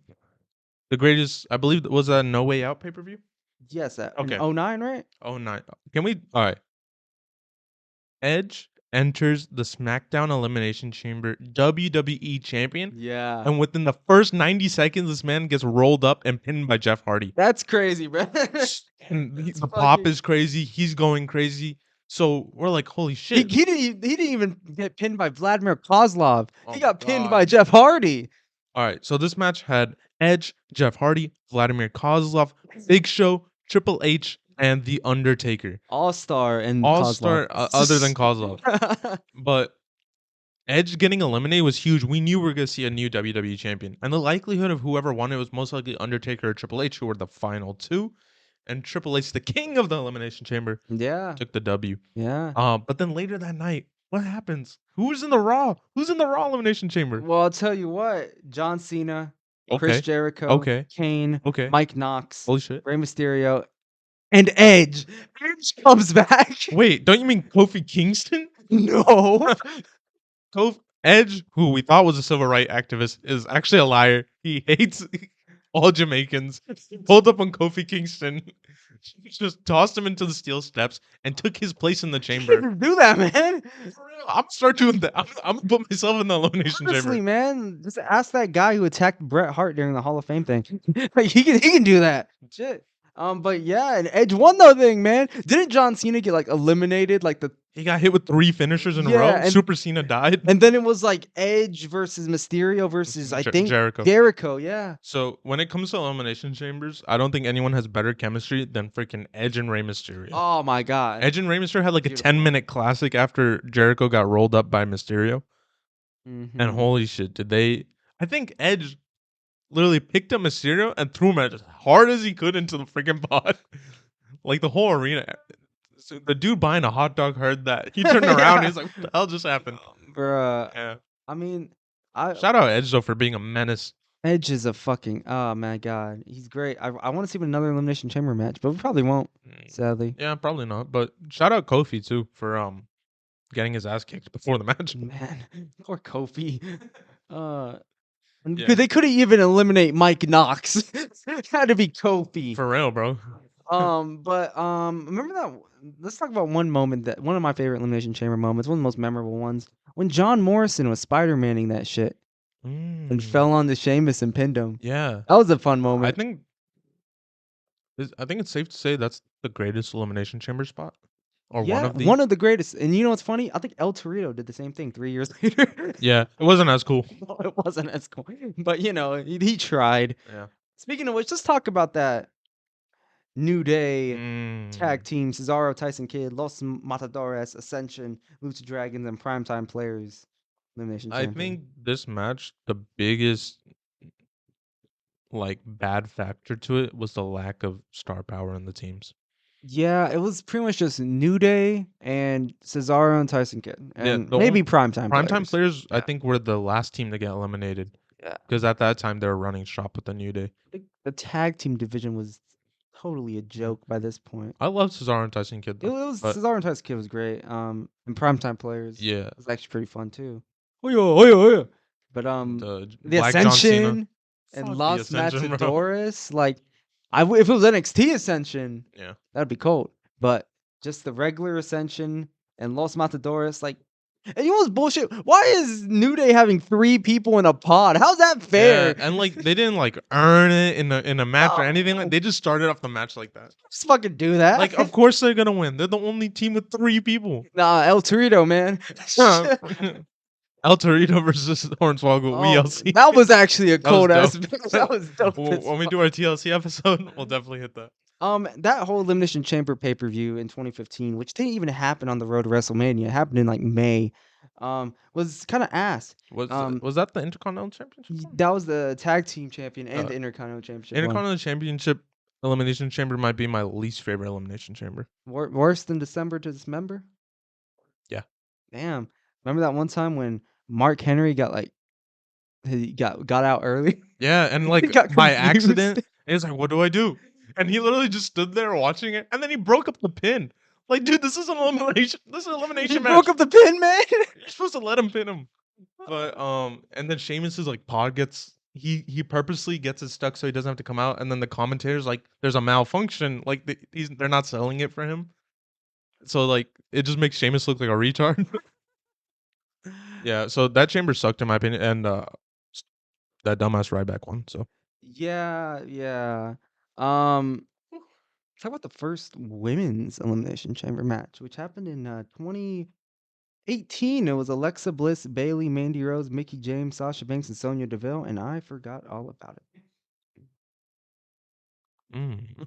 The greatest, I believe, was that No Way Out pay per view? Yes, that in Okay. '09, right? Oh, nine. Can we? All right. Edge enters the SmackDown Elimination Chamber WWE champion, Yeah. and within the first 90 seconds, this man gets rolled up and pinned by Jeff Hardy. That's crazy, bro. And That's the pop fucking- is crazy. He's going crazy. So we're like, holy He, shit. he didn't even get pinned by Vladimir Kozlov. Oh He my got pinned God. by Jeff Hardy. All right. So this match had Edge, Jeff Hardy, Vladimir Kozlov, Big Show, Triple H, and The Undertaker. All-star and All-star Kozlov. other than Kozlov. But Edge getting eliminated was huge. We knew we were going to see a new WWE champion. And the likelihood of whoever won it was most likely Undertaker or Triple H, who were the final two. And Triple H, the king of the Elimination Chamber, Yeah. took the W. Yeah. But then later that night, what happens? Who's in the Raw? Who's in the Raw Elimination Chamber? Well, I'll tell you what. John Cena, Chris Okay. Jericho, Okay. Kane, Okay. Mike Knox, Holy shit. Rey Mysterio, and Edge. Edge comes back. Wait, don't you mean Kofi Kingston? No. Edge, who we thought was a civil rights activist, is actually a liar. He hates all Jamaicans. Pulled up on Kofi Kingston, just tossed him into the steel steps, and took his place in the You chamber. can't do that, man. For real, I'm gonna start doing that. I'm gonna put myself in the elimination Honestly, chamber. man, just ask that guy who attacked Bret Hart during the Hall of Fame thing. Like, he can do that. Shit. But yeah, and Edge won the thing, man. Didn't John Cena get like eliminated? Like He got hit with 3 finishers in a row. Yeah, and- Super Cena died. and then it was like Edge versus Mysterio versus I think Jericho. Jericho. Yeah. So when it comes to elimination chambers, I don't think anyone has better chemistry than freaking Edge and Rey Mysterio. Oh my god. Edge and Rey Mysterio had like a Beautiful. 10-minute classic after Jericho got rolled up by Mysterio. Mhm. And holy shit, did they... I think Edge literally picked up Mysterio and threw him as hard as he could into the freaking pod. Like the whole arena. So the dude buying a hot dog heard that. He turned around and he's like, what the hell just happened? Bruh. Yeah. I mean, Shout out Edge though for being a menace. Edge is a fucking oh my god, he's great. I want to see him in another Elimination Chamber match, but we probably won't, sadly. Yeah, probably not. But shout out Kofi too for getting his ass kicked before the match. Man, poor Kofi. And Yeah. they couldn't even eliminate Mike Knox. It had to be Kofi. For real, bro. But remember that? Let's talk about one moment that one of my favorite Elimination Chamber moments, one of the most memorable ones, when John Morrison was Spider-Manning that shit and fell on the Sheamus and pinned him. Yeah. That was a fun I moment. think I think it's safe to say that's the greatest Elimination Chamber spot, or one Yeah, of the. one of the greatest. And you know what's funny? I think El Torito did the same thing 3 years later. Yeah, it wasn't as cool. No, it wasn't as cool, but, he tried. Yeah. Speaking of which, let's talk about that New Day tag Mm. team: Cesaro, Tyson Kidd, Los Matadores, Ascension, Lucha Dragons, and Primetime Players Elimination I Chamber. think this match, the biggest like bad factor to it was the lack of star power in the teams. Yeah, it was pretty much just New Day and Cesaro and Tyson Kidd, Yeah, and the maybe only Primetime primetime Players. players I Yeah, think were the last team to get eliminated yeah. because at that time they were running shop with the New Day. I think the tag team division was totally a Yeah. joke by this point. I love Cesaro and Tyson Kidd It though, was but Cesaro and Tyson Kidd was great. And Primetime Players yeah, was actually pretty fun too. Oh yeah, oh yeah, oh yeah. But the Black John Cena, Ascension and fuck the Los Ascension, bro. Matadores, like if it was NXT Ascension, Yeah, that'd be cold. But just the regular Ascension and Los Matadores, like, and you know what's bullshit? Why is New Day having 3 people in a pod? How's that yeah, fair? and like they didn't like earn it in a match or anything. Like No, they just started off the match like that. just fucking do that. Like of course they're gonna win. They're the only team with 3 people. Nah, El Torito, man. El Torito versus Hornswoggle. Oh, WLC. that was actually a That was cold ass. dope. That was dope. As When we fuck. do our TLC episode, we'll definitely hit that. That whole Elimination Chamber pay per view in 2015, which didn't even happen on the road to WrestleMania, it happened in like May. Was kind of ass. Um, Was that the Intercontinental Championship one? that was the tag team champion and Uh, the Intercontinental Championship one. Intercontinental Championship Elimination Chamber might be my least favorite Elimination Chamber. Worse than December to Dismember. Yeah. Damn. Remember that one time when Mark Henry got like he got out early? Yeah, and He like got by confused. accident, he was like, "What do I do?" And he literally just stood there watching it, and then he broke up the pin. Like, dude, this is an elimination. This is an He elimination match. broke up the pin, man. You're supposed to let him pin him. But and then Sheamus's like pod gets he purposely gets it stuck so he doesn't have to come out, and then the commentators like there's a malfunction, like they're not selling it for him, so like it just makes Sheamus look like a retard. Yeah, so that chamber sucked in my opinion, and that dumbass Ryback one. So Yeah, yeah. Um, talk about the first women's elimination chamber match, which happened in 2018. It was Alexa Bliss, Bailey, Mandy Rose, Mickey James, Sasha Banks, and Sonya Deville, and I forgot all about it. mm, What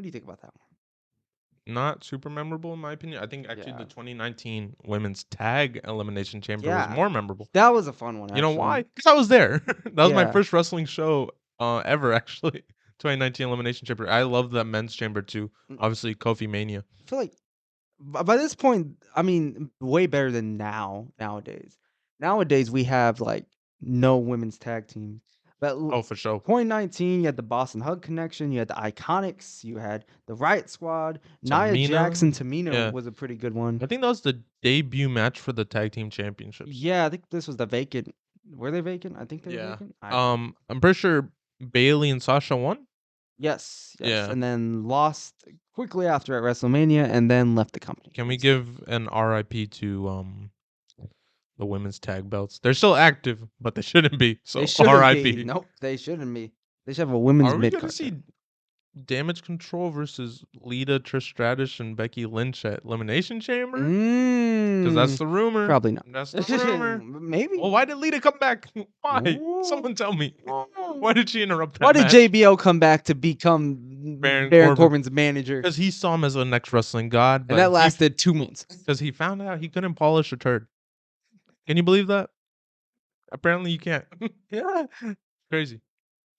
do you think about that one? not super memorable in my opinion. I think actually Yeah, the 2019 women's tag elimination chamber was yeah, more memorable. that was a fun one You know why? actually. Because I was there. That was my Yeah, first wrestling show ever, actually. 2019 Elimination Chamber. I love that men's chamber too. mm, Obviously, Kofi Mania. I feel like by this point, I mean, way better than nowadays. Nowadays, we have like no women's tag teams. But Oh, for sure. 2019, you had the Boston Hug Connection, you had the Iconics, you had the Riot Squad, Nia Jax and Tamina. Tamina Yeah. was a pretty good one. I think that was the debut match for the tag team championships. Yeah, I think this was the vacant. Were they vacant? I think they were Yeah. vacant. I don't know. I'm pretty sure Bailey and Sasha won. Yes, yes, Yeah. and then lost quickly after at WrestleMania, and then left the company. Can we give an RIP to the women's tag belts? They're still active, but they shouldn't be. So They shouldn't be. RIP. Nope, they shouldn't be. They should have a women's Are we mid gonna card. see Damage Control versus Lita, Trish Stratus, and Becky Lynch at Elimination Chamber? Because that's the rumor. Probably not. That's the rumor. Maybe. Well, why did Lita come back? Why? Ooh. Someone tell me. Why did she interrupt that Why did match? JBL come back to become Baron Baron Corbin. Corbin's manager? Because he saw him as the next wrestling god. And that lasted 2 months. Because he found out he couldn't polish a turd. Can you believe that? Apparently you can't. Yeah. Crazy.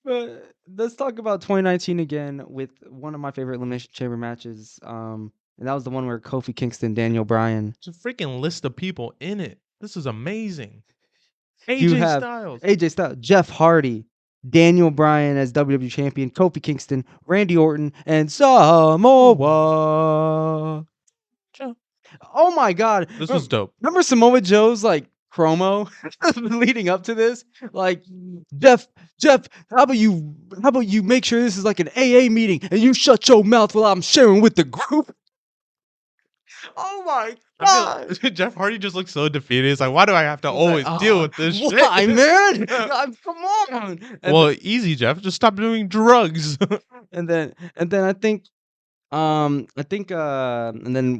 But let's talk about 2019 again with one of my favorite Elimination Chamber matches. And that was the one where Kofi Kingston, Daniel Bryan. It's a freaking list of people in it. This is amazing. You AJ have Styles. AJ Styles, Jeff Hardy, Daniel Bryan as WWE Champion, Kofi Kingston, Randy Orton, and Samoa. Oh my God. This was dope. Remember Samoa Joe's like promo leading up to this? Like, Jeff, how about you make sure this is like an AA meeting and you shut your mouth while I'm sharing with the group? Oh my I feel god! Jeff Hardy just looks so defeated. It's like, why do I have to He's like, always deal with this shit? why, man? Come on! Well, easy, Jeff. Just stop doing drugs. And then and then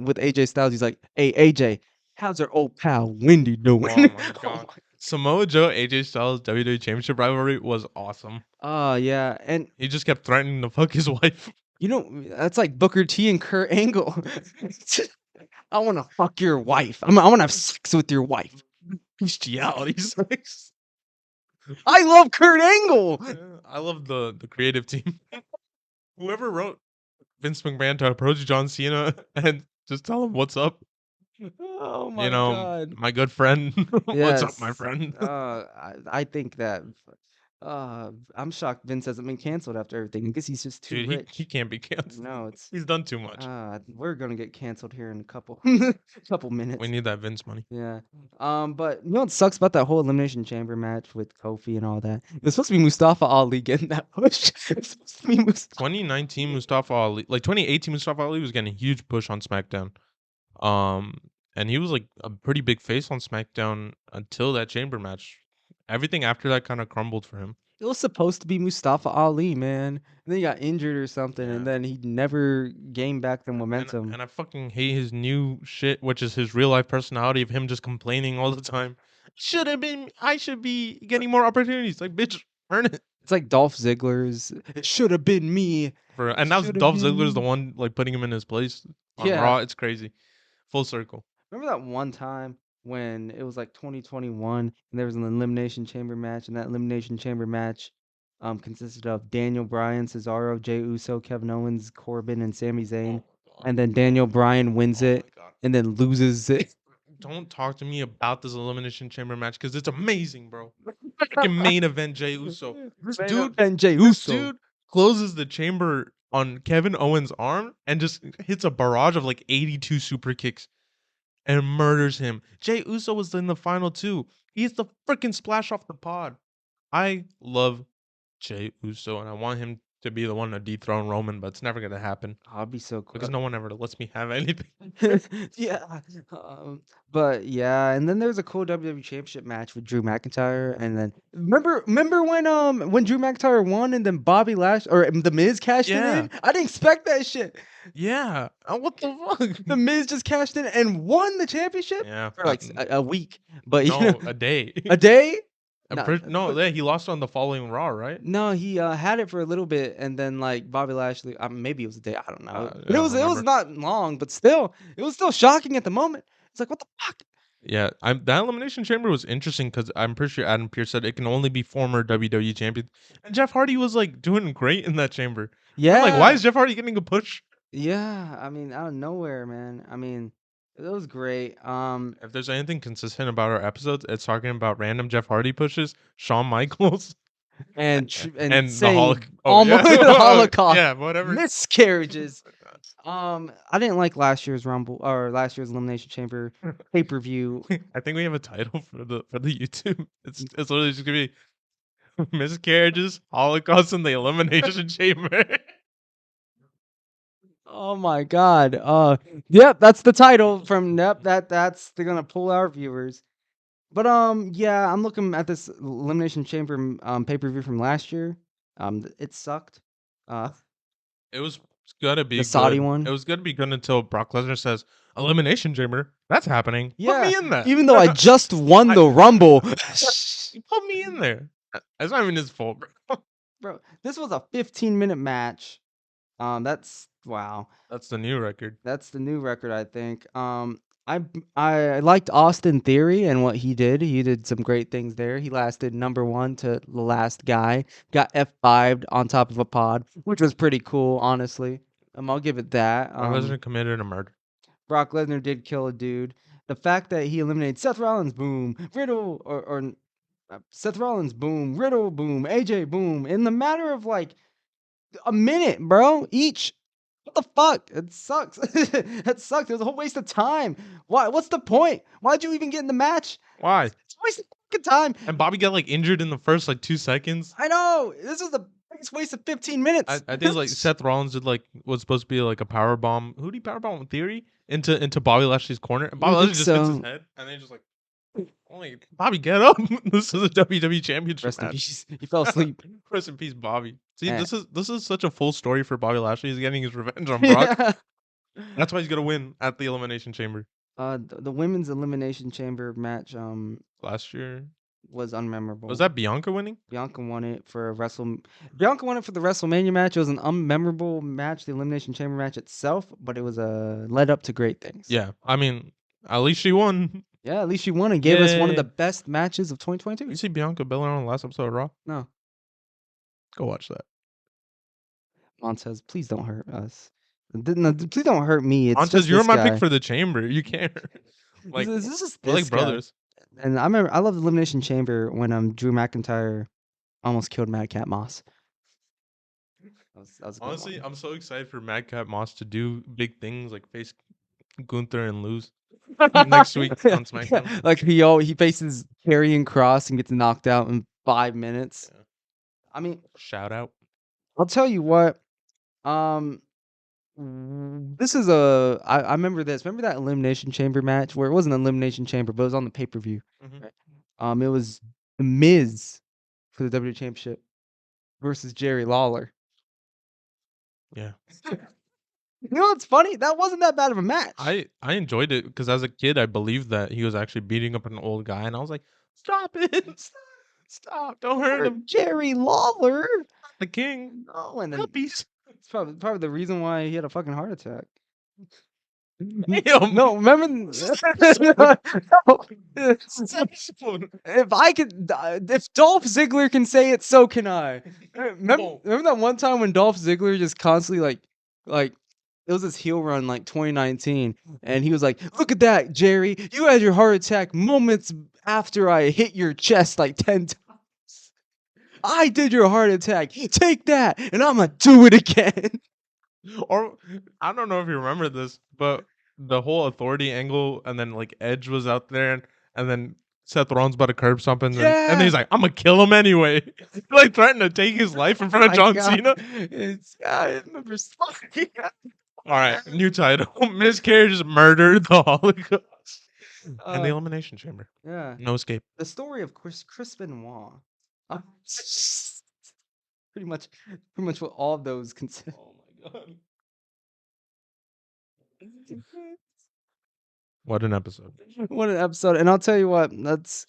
with AJ Styles, he's like, "Hey AJ, how's our old pal Wendy doing?" Oh my Oh god. my. Samoa Joe AJ Styles WWE Championship rivalry was awesome. Oh yeah, and He just kept threatening to fuck his wife. that's like Booker T and Kurt Angle. I want to fuck your wife. I want to have sex with your wife. Bestiality sex. I love Kurt Angle. I love the creative team. Whoever wrote Vince McMahon to approach John Cena and just tell him what's up. Oh You my know, god. my good friend. What's up, my Yes. friend? I think that I'm shocked Vince hasn't been canceled after everything. I guess he's just too Dude, he rich. can't be canceled. No, it's He's done too much. we're gonna get canceled here in a couple couple We minutes. need that Vince money. Yeah. But you know what sucks about that whole Elimination Chamber match with Kofi and all that? It's supposed to be Mustafa Ali getting that push. It's supposed to be Mustafa. 2019 Mustafa Ali, like 2018 Mustafa Ali was getting a huge push on SmackDown. Um, and he was like a pretty big face on SmackDown until that Chamber match. Everything after that kind of crumbled for him. It was supposed to be Mustafa Ali, man. And then he got injured or something, Yeah. and then he never gained back the And momentum. and I fucking hate his new shit, which is his real life personality of him just complaining all the time. I should be getting more opportunities. Like, bitch, earn it. It's like Dolph Ziggler's. It should have been me. And now Shoulda Dolph Ziggler's the been. one like putting him in his place on Yeah. Raw. It's crazy. Full circle. Remember that one time when it was like 2021 and there was an Elimination Chamber match, and that Elimination Chamber match consisted of Daniel Bryan, Cesaro, Jey Uso, Kevin Owens, Corbin, and Sami Zayn. And then Daniel Bryan wins Oh my it god. and then loses it. Don't talk to me about this Elimination Chamber match because it's amazing, bro. Freaking main event Jey Uso. This Main dude, event Jey this Uso. dude closes the chamber on Kevin Owens' arm and just hits a barrage of like 82 super kicks and murders him. Jey Uso was in the final two. He hits the freaking splash off the pod. I love Jey Uso and I want him to be the one to dethrone Roman, but it's never gonna happen I'll be so cool. because no one ever lets me have anything. Yeah. But yeah, and then there's a cool WWE Championship match with Drew McIntyre, and then remember when Drew McIntyre won and then Bobby Lash or The Miz cashed it Yeah. in? I didn't expect that shit. Yeah. What the fuck? The Miz just cashed in and won the championship Yeah. for like a week, but you No, know, a day. a day. No, yeah, he lost on the following Raw, right? No, he had it for a little bit, and then like Bobby Lashley, maybe it was a day, I don't know. But yeah, it was remember. not long, but still, it was still shocking at the moment. It's like, what the fuck? Yeah, that Elimination Chamber was interesting because I'm pretty sure Adam Pearce said it can only be former WWE champions, and Jeff Hardy was like doing great in that chamber. Yeah, I'm like, why is Jeff Hardy getting a push? yeah. I mean, out of nowhere, man. I mean, it was great. If there's anything consistent about our episodes, it's talking about random Jeff Hardy pushes, Shawn Michaels, and and the saying Holocaust. the Holocaust, Yeah, whatever. miscarriages. I didn't like last year's Rumble or last year's Elimination Chamber pay-per-view. I think we have a title for the YouTube. It's literally just gonna be Miscarriages, Holocaust, and the Elimination Chamber. Oh my god. Yep, that's the title from that's they're gonna pull our viewers. But yeah, I'm looking at this Elimination Chamber pay-per-view from last year. It sucked. It was gonna be The Saudi good. one? It was gonna be good until Brock Lesnar says Elimination Chamber. That's happening. Yeah, Put me in there. even though I just won the Rumble. Put me in there. That's not even his fault, bro. Bro, this was a 15-minute match. That's wow. That's the new record. That's the new record, I think. I liked Austin Theory and what he did. He did some great things there. He lasted number 1 to the last guy. Got F5'd on top of a pod, which was pretty cool, honestly. I'll give it that. Brock Lesnar committed a murder. Brock Lesnar did kill a dude. The fact that he eliminated Seth Rollins, boom, Riddle, or Seth Rollins, boom, Riddle, boom, AJ, boom, in the matter of like a minute, bro, each. What the fuck? It sucks. That sucks. It was a whole waste of time. Why? What's the point? Why'd you even get in the match? Why? It's a waste of fucking time. And Bobby got like injured in the first like 2 seconds. I know. This was the It's wasted 15 minutes. I think like Seth Rollins did like was supposed to be like a power bomb. Who did he power bomb in theory into Bobby Lashley's corner? And I Bobby think Lashley just hits his so. head, and then just like, oh my Bobby, get up! This is a WWE Championship Rest in match. peace. He fell asleep. Rest in peace, Bobby. See, Eh. this is such a full story for Bobby Lashley. He's getting his revenge on Brock. Yeah. That's why he's gonna win at the Elimination Chamber The women's elimination chamber match last year. was unmemorable. Was that Bianca winning? Bianca won it for Bianca won it for the WrestleMania match. It was an unmemorable match, the Elimination Chamber match itself, but it was led up to great things. Yeah, I mean, at least she won. Yeah, at least she won and gave us one of Yay. the best matches of 2022. You see Bianca Belair on the last episode of Raw? No. Go watch that. Montez, please don't hurt us. No, please don't hurt me. It's Montez, just you're this my guy. pick for the chamber. You can't. Like, this is we're like this guy. brothers. And I remember I love the Elimination Chamber when Drew McIntyre almost killed Madcap Moss. That was a good Honestly, one. I'm so excited for Madcap Moss to do big things like face Gunther and lose next week on SmackDown. Like he faces Karrion Kross and gets knocked out in 5 minutes. Yeah. I mean, Shout out. I'll tell you what. This is I remember this. Remember that Elimination Chamber match where it wasn't an Elimination Chamber, but it was on the pay-per-view. Mhm. Right? It was The Miz for the WWE Championship versus Jerry Lawler. Yeah. You know what's funny? That wasn't that bad of a match. I enjoyed it because as a kid, I believed that he was actually beating up an old guy, and I was like, "Stop it! Stop! Don't hurt him, Jerry Lawler. the king." No, and then Puppies. it's probably the reason why he had a fucking heart attack. Damn. No, remember? If Dolph Ziggler can say it, so can I. Remember that one time when Dolph Ziggler just constantly like it was this heel run like 2019, and he was like, "Look at that, Jerry! You had your heart attack moments after I hit your chest like 10 times. I did your heart attack. Take that, and I'm gonna do it again." Or I don't know if you remember this, but the whole authority angle, and then like Edge was out there, and then Seth Rollins about to curb something, and then he's like, "I'm gonna kill him anyway." Like threatening to take his life in front of John Cena. I remember. All right, new title: Miscarriages murdered the Holocaust and the Elimination Chamber. Yeah, No escape. the story of Chris Benoit. Pretty much what all of those consist. Oh my god! What an episode! What an episode! And I'll tell you what. Let's.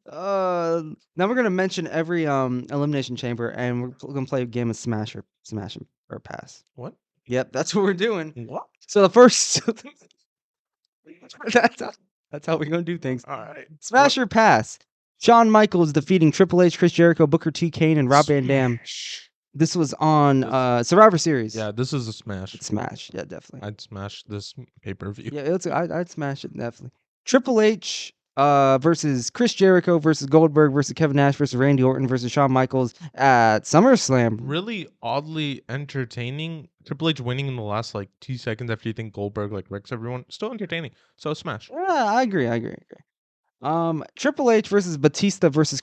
Now we're gonna mention every elimination chamber, and we're gonna play a game of smash or pass. What? Yep, that's what we're doing. What? So the first. That's how we're gonna do things. All right. Smash or pass. Shawn Michaels defeating Triple H, Chris Jericho, Booker T, Kane, and Rob Van Dam. This was on Survivor Series. Yeah, this is a smash. It's smash. Yeah, definitely. I'd smash this pay-per-view. Yeah, I'd smash it definitely. Triple H versus Chris Jericho versus Goldberg versus Kevin Nash versus Randy Orton versus Shawn Michaels at SummerSlam. Really oddly entertaining. Triple H winning in the last like 2 seconds after you think Goldberg like wrecks everyone. Still entertaining. So smash. Yeah, I agree. Triple H versus Batista versus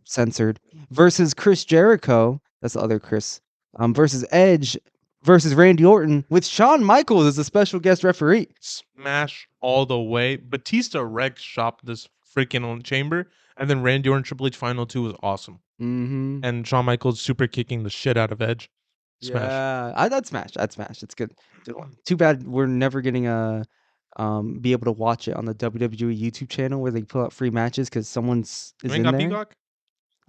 censored versus Chris Jericho. That's the other Chris. Versus Edge versus Randy Orton with Shawn Michaels as a special guest referee. Smash all the way. Batista wrecked shop this freaking chamber, and then Randy Orton Triple H final 2 was awesome. Mm-hmm. And Shawn Michaels super kicking the shit out of Edge. Smash. Yeah, I'd smash. It's good. Too bad we're never getting be able to watch it on the WWE YouTube channel where they pull out free matches because someone's is in got there. Peacock?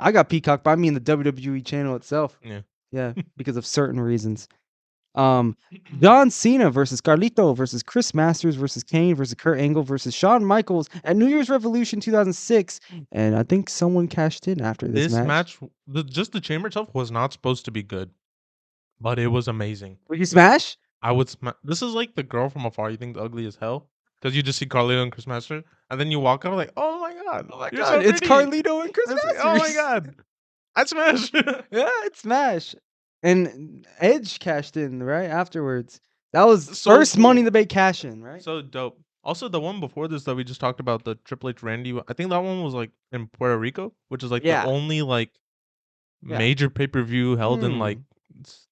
I got Peacock, but I mean the WWE channel itself. Yeah. Yeah, because of certain reasons. John Cena versus Carlito versus Chris Masters versus Kane versus Kurt Angle versus Shawn Michaels at New Year's Revolution 2006, and I think someone cashed in after this match. Just the chamber itself was not supposed to be good, but it was amazing. Would you smash? I would smash. This is like the girl from afar you think is ugly as hell because you just see Carlito and Chris Masters, and then you walk up like, oh my god, you're so it's pretty. Carlito and Chris Masters. Oh my god, I smash. Yeah, it's smash. And Edge cashed in right afterwards. That was So first cool. Money in the Bank cash in, right? So dope. Also, the one before this that we just talked about, the Triple H Randy, I think that one was like in Puerto Rico, which is like Yeah. the only like Yeah. major pay-per-view held in like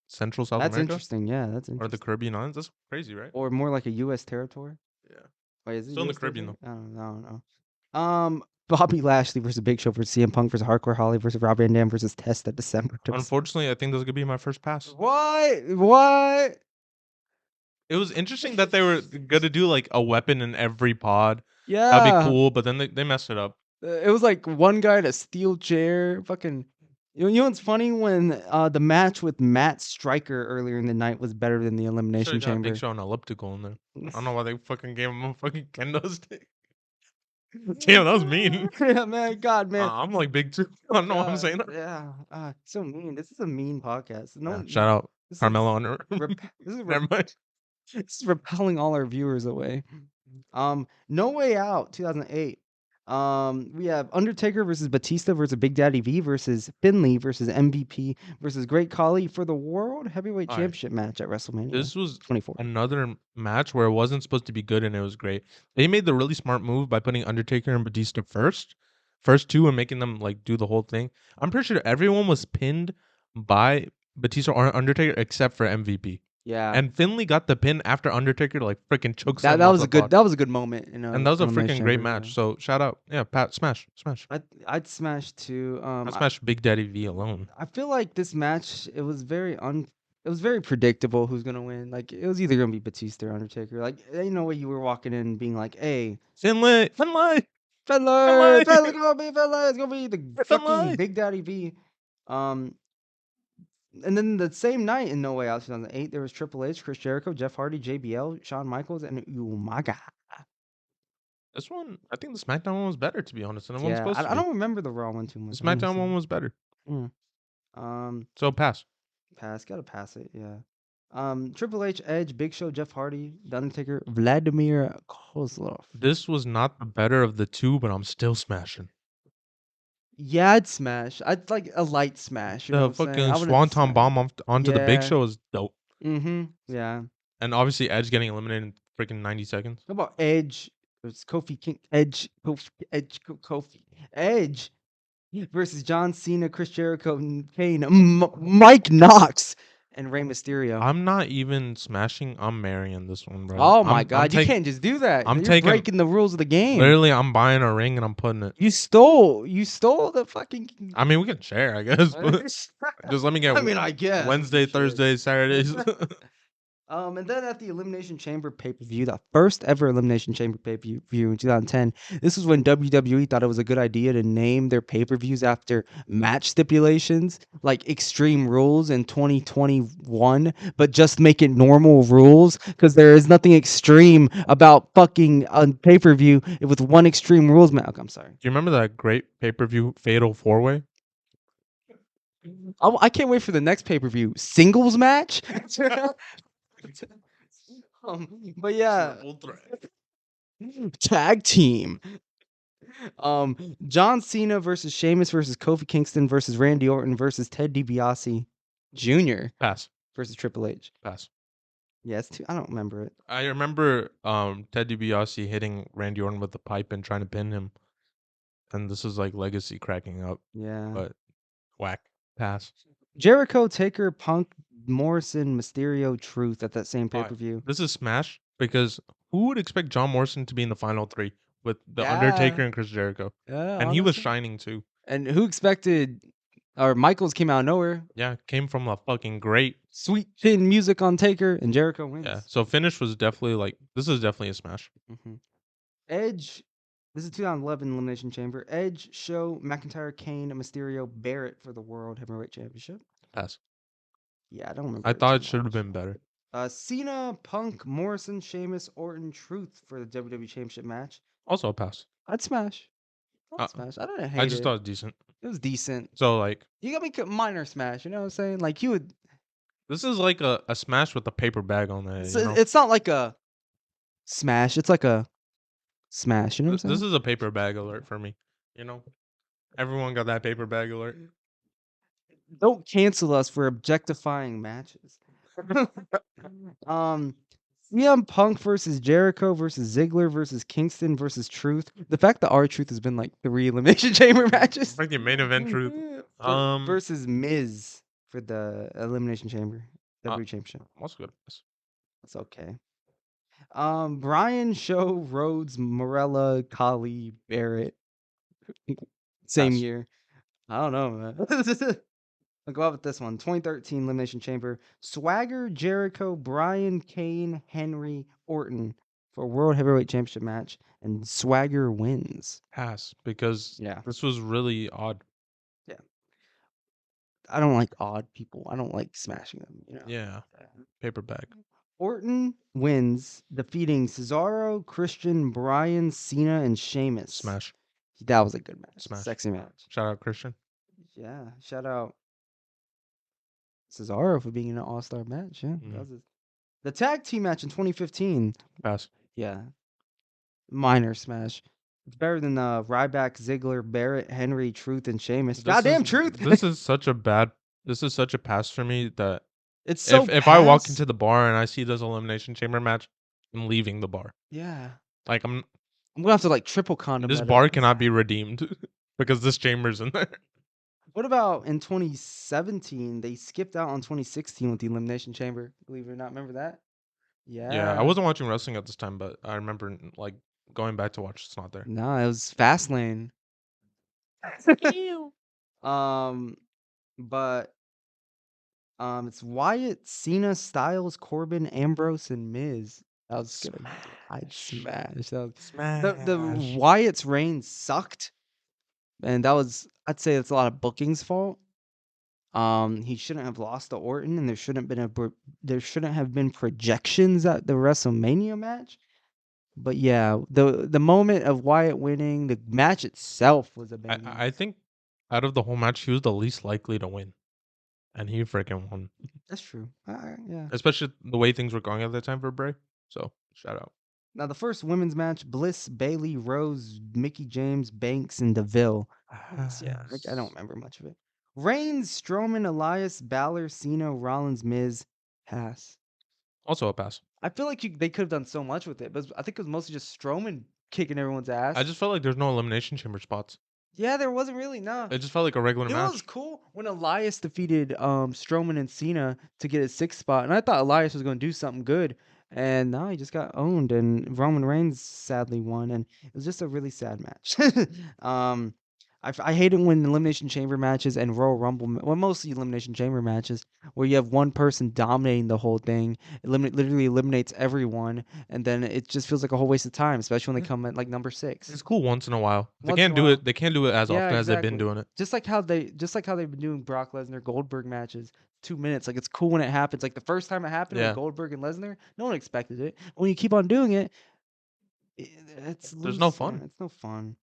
Central South That's America interesting. Yeah, that's or the interesting. Caribbean islands. That's crazy, right? Or more like a U.S. territory. Yeah. Wait, is it Still in the U.S. Caribbean territory? though. I don't know. Bobby Lashley versus Big Show versus CM Punk versus Hardcore Holly versus Rob Van Dam versus Test at December. Unfortunately, I think this is gonna be my first pass. What? What? It was interesting that they were gonna do like a weapon in every pod. That'd be Yeah. cool, but then they messed it up. It was like one guy in a steel chair. Fucking. You know what's funny when the match with Matt Striker earlier in the night was better than the They should Elimination have got Big Chamber. Show an elliptical in there. I don't know why they fucking gave him a fucking kendo stick. Damn, that was mean. Yeah, man. God, man. I'm like big too. I don't know what I'm saying. Yeah. So mean. This is a mean podcast. Yeah, shout out This is Carmelo on this is Never mind. this is repelling all our viewers away. No Way Out, 2008. We have Undertaker versus Batista versus Big Daddy V versus Finley versus MVP versus Great Khali for the World Heavyweight Alright. Championship match at WrestleMania. This was 24. another match where it wasn't supposed to be good and it was great. They made the really smart move by putting Undertaker and Batista first two, and making them like do the whole thing. I'm pretty sure everyone was pinned by Batista or Undertaker except for MVP. Yeah, And Finley got the pin after Undertaker like freaking chokes that him that off was the a good block. that was a good moment. And that was a Elimination freaking great Chamber, match. yeah. So shout out, yeah, Pat, smash. I'd smash too. I smashed Big Daddy V alone. I feel like this match it was very predictable who's gonna win. Like it was either gonna be Batista or Undertaker. Like you know what you were walking in being like, hey, Finley. Finlay, Finlay! Finlay, it's gonna be the fucking Finlay! Big Daddy V. And then the same night in No Way Out 2008, there was Triple H, Chris Jericho, Jeff Hardy, JBL, Shawn Michaels, and Umaga. This one, I think the SmackDown one was better, to be honest, than the one Yeah, supposed to I be. don't remember the Raw one too The much. SmackDown Honestly. one was better. So pass. gotta pass it. Yeah. Triple H, Edge, Big Show, Jeff Hardy, The Undertaker, Vladimir Kozlov. This was not the better of the two, but I'm still smashing. Yeah, I'd smash. I'd like a light smash. You know The what I'm saying? fucking Swanton bomb onto the Big Show is dope. Yeah. And obviously Edge getting eliminated in freaking 90 seconds. How about Edge? It's Kofi King. Edge versus John Cena, Chris Jericho, Kane, Mike Knox, and Rey Mysterio. I'm not even smashing. I'm marrying this one, bro. Oh my God! You can't just do that. I'm You're breaking the rules of the game. Literally, I'm buying a ring and I'm putting it. You stole the fucking. I mean, we can share, I guess. But just let me get. I guess Wednesday, Thursday, Saturdays. And then at the Elimination Chamber pay-per-view, the first ever Elimination Chamber pay-per-view in 2010, this was when WWE thought it was a good idea to name their pay-per-views after match stipulations, like Extreme Rules in 2021, but just make it normal rules, because there is nothing extreme about fucking a pay-per-view with one Extreme Rules match. I'm sorry. Do you remember that great pay-per-view Fatal 4-Way? I can't wait for the next pay-per-view. Singles match? But yeah, tag team. John Cena versus Sheamus versus Kofi Kingston versus Randy Orton versus Ted DiBiase Jr. Pass. versus Triple H. Pass. Yes, I don't remember it. I remember Ted DiBiase hitting Randy Orton with the pipe and trying to pin him. And this is like legacy cracking up. Yeah. But whack. Pass. Jericho, Taker, Punk, Morrison, Mysterio, Truth at that same pay-per-view. This is smash because who would expect John Morrison to be in the final three with the Undertaker and Chris Jericho? Yeah, and he was honestly. shining too. And who expected or Michaels came out of nowhere. Yeah, came from a fucking great Sweet chin music on Taker and Jericho wins. Yeah, so finish was definitely like this is definitely a smash. Edge, this is 2011 Elimination Chamber. Edge, Show, McIntyre, Kane, Mysterio, Barrett for the World Heavyweight Championship. Pass. Yeah, I don't remember. I thought it should have been better. Cena, Punk, Morrison, Sheamus, Orton, Truth for the WWE Championship match. Also a pass. I'd smash. Smash. I didn't hate it. I just thought it was decent. It was decent. So like you got me minor smash. You know what I'm saying? Like you would. This is like a smash with a paper bag on it. It's not like a smash. It's like a smash. You know what I'm saying? This is a paper bag alert for me. You know, everyone got that paper bag alert. Don't cancel us for objectifying matches. CM Punk versus Jericho versus Ziggler versus Kingston versus Truth. The fact that R-Truth has been like 3 Elimination Chamber matches. Like the main event Truth. Versus Miz for the Elimination Chamber. Uh, WWE Championship. also good. It's okay. Brian, Show, Rhodes, Morella, Kali, Barrett. Same Pass. year. I don't know, man. I'll go out with this one. 2013 Elimination Chamber. Swagger, Jericho, Bryan, Kane, Henry, Orton for a World Heavyweight Championship match. And Swagger wins. Pass. Because Yeah. this was really odd. Yeah. I don't like odd people. I don't like smashing them, you know. Yeah. Paper bag. Orton wins, defeating Cesaro, Christian, Bryan, Cena, and Sheamus. Smash. That was a good match. Smash. Sexy match. Shout out Christian. Yeah. Shout out Cesaro for being in an all-star match. Yeah. That was the tag team match in 2015. Pass. Yeah. Minor smash. It's better than Ryback, Ziggler, Barrett, Henry, Truth, and Sheamus. Goddamn Truth! This is such a pass for me that It's so if I walk into the bar and I see this Elimination Chamber match, I'm leaving the bar. Yeah. Like I'm gonna have to like triple condom. This bar cannot be redeemed because this chamber's in there. What about in 2017? They skipped out on 2016 with the Elimination Chamber. Believe it or not, remember that? Yeah. Yeah, I wasn't watching wrestling at this time, but I remember like going back to watch. It's not there. No, it was Fastlane. But it's Wyatt, Cena, Styles, Corbin, Ambrose, and Miz. That was good. I'd smash. That was, Smash. the Wyatt's reign sucked, and I'd say it's a lot of booking's fault. He shouldn't have lost to Orton, and there shouldn't have been projections at the WrestleMania match. But yeah, the moment of Wyatt winning, the match itself was a banger. I think out of the whole match, he was the least likely to win, and he freaking won. That's true. Yeah. Especially the way things were going at that time for Bray. So shout out. Now the first women's match: Bliss, Bailey, Rose, Mickey James, Banks, and Deville. Yeah, I don't remember much of it. Reigns, Strowman, Elias, Balor, Cena, Rollins, Miz, pass. Also a pass. I feel like they could have done so much with it, but I think it was mostly just Strowman kicking everyone's ass. I just felt like there's no Elimination Chamber spots. Yeah, there wasn't really, no. It just felt like a regular match. It was cool when Elias defeated Strowman and Cena to get his 6th spot, and I thought Elias was going to do something good, and no, he just got owned, and Roman Reigns sadly won, and it was just a really sad match. I hate it when Elimination Chamber matches and Royal Rumble, well, mostly Elimination Chamber matches, where you have one person dominating the whole thing, literally eliminates everyone, and then it just feels like a whole waste of time, especially when they come at like number 6. It's cool once in a while. They Once in can't a do while. it. They can't do it as Yeah, often as they've been exactly. doing it. Just like how they've been doing Brock Lesnar Goldberg matches, 2 minutes. Like it's cool when it happens. Like the first time it happened Yeah. with Goldberg and Lesnar, no one expected it. When you keep on doing it, There's no fun. It's no fun.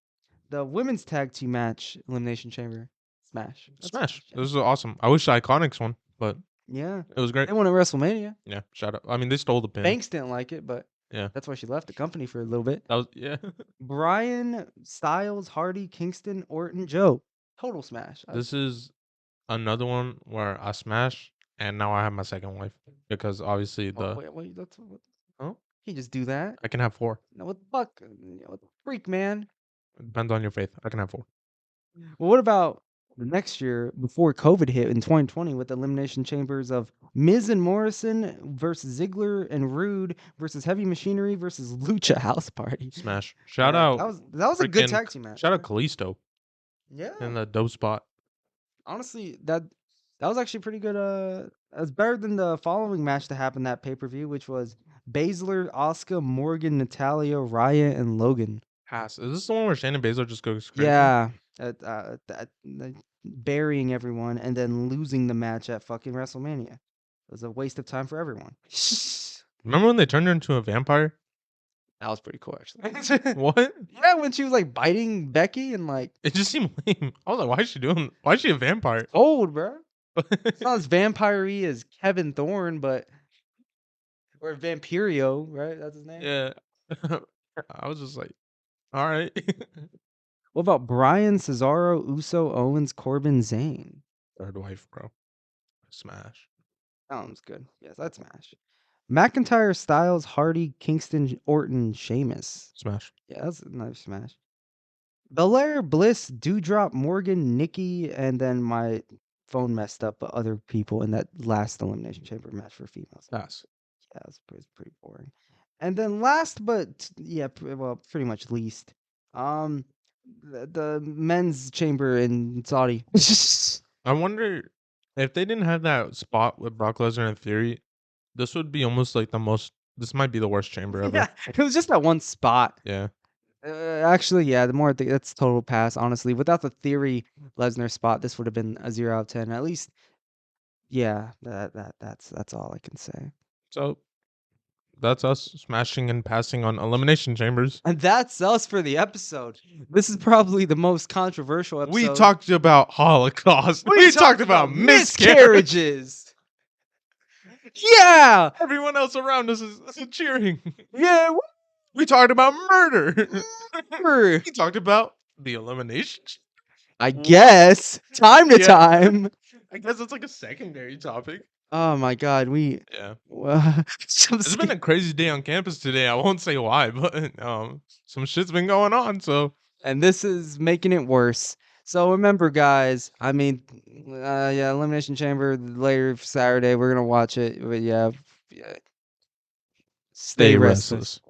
The women's tag team match, Elimination Chamber, smash. Smash. Yeah. This is awesome. I wish the Iconics won, but Yeah, it was great. they won at WrestleMania. Yeah, shout out. I mean, they stole the pin. Banks didn't like it, but Yeah. that's why she left the company for a little bit. That was yeah. Bryan, Styles, Hardy, Kingston, Orton, Joe. Total smash. This is another one where I smash, and now I have my second wife because obviously the Wait, that's what? Oh? You just do that? I can have 4. No, what the fuck? What the freak, man? It depends on your faith. I can have 4. Well, what about the next year before COVID hit in 2020 with the Elimination Chambers of Miz and Morrison versus Ziggler and Rude versus Heavy Machinery versus Lucha House Party? Smash. Shout Yeah, out. that was a good freaking- tag team match. Shout out Kalisto Yeah. in the dope spot. Honestly, that was actually pretty good. It was better than the following match to happen that pay-per-view, which was Baszler, Asuka, Morgan, Natalia, Raya, and Logan. Pass. Is this the one where Shannon Baszler just goes crazy? Yeah, burying everyone and then losing the match at fucking WrestleMania. It was a waste of time for everyone. Remember when they turned her into a vampire? That was pretty cool, actually. What? Yeah, when she was like biting Becky and like It just seemed lame. I was like, why is she doing? Why is she a vampire? old, bro. It's not as vampire-y as Kevin Thorne, but or Vampirio, right? That's his name. Yeah. I was just like, all right. What about Bryan, Cesaro, Uso, Owens, Corbin, Zayn? Third wife, bro. Smash. That one's good. Yes, that's smash. McIntyre, Styles, Hardy, Kingston, Orton, Sheamus. Smash. Yeah, that's a nice match. Belair, Bliss, Dewdrop, Morgan, Nikki, and then my phone messed up, but other people in that last Elimination Chamber match for females. Pass. Yeah, it's pretty boring. And then last, but yeah, well, pretty much least, um, the men's chamber in Saudi. I wonder if they didn't have that spot with Brock Lesnar and Theory, this would be almost like the most. This might be the worst chamber ever. Yeah, it was just that one spot. Yeah. Actually, yeah, the more that's total pass. Honestly, without the Theory Lesnar spot, this would have been a 0 out of 10. At least, yeah, that's all I can say. So that's us smashing and passing on Elimination Chambers. And that's us for the episode. This is probably the most controversial episode. We talked about Holocaust. We talked about miscarriages. Yeah. Everyone else around us is cheering. Yeah. We talked about murder. Whatever. We talked about the elimination. I guess time to time. I guess it's like a secondary topic. Oh my God, Yeah. some It's been a crazy day on campus today. I won't say why, but some shit's been going on. So and this is making it worse. So remember, guys. I mean, yeah, Elimination Chamber later Saturday. We're gonna watch it. But yeah, stay restless.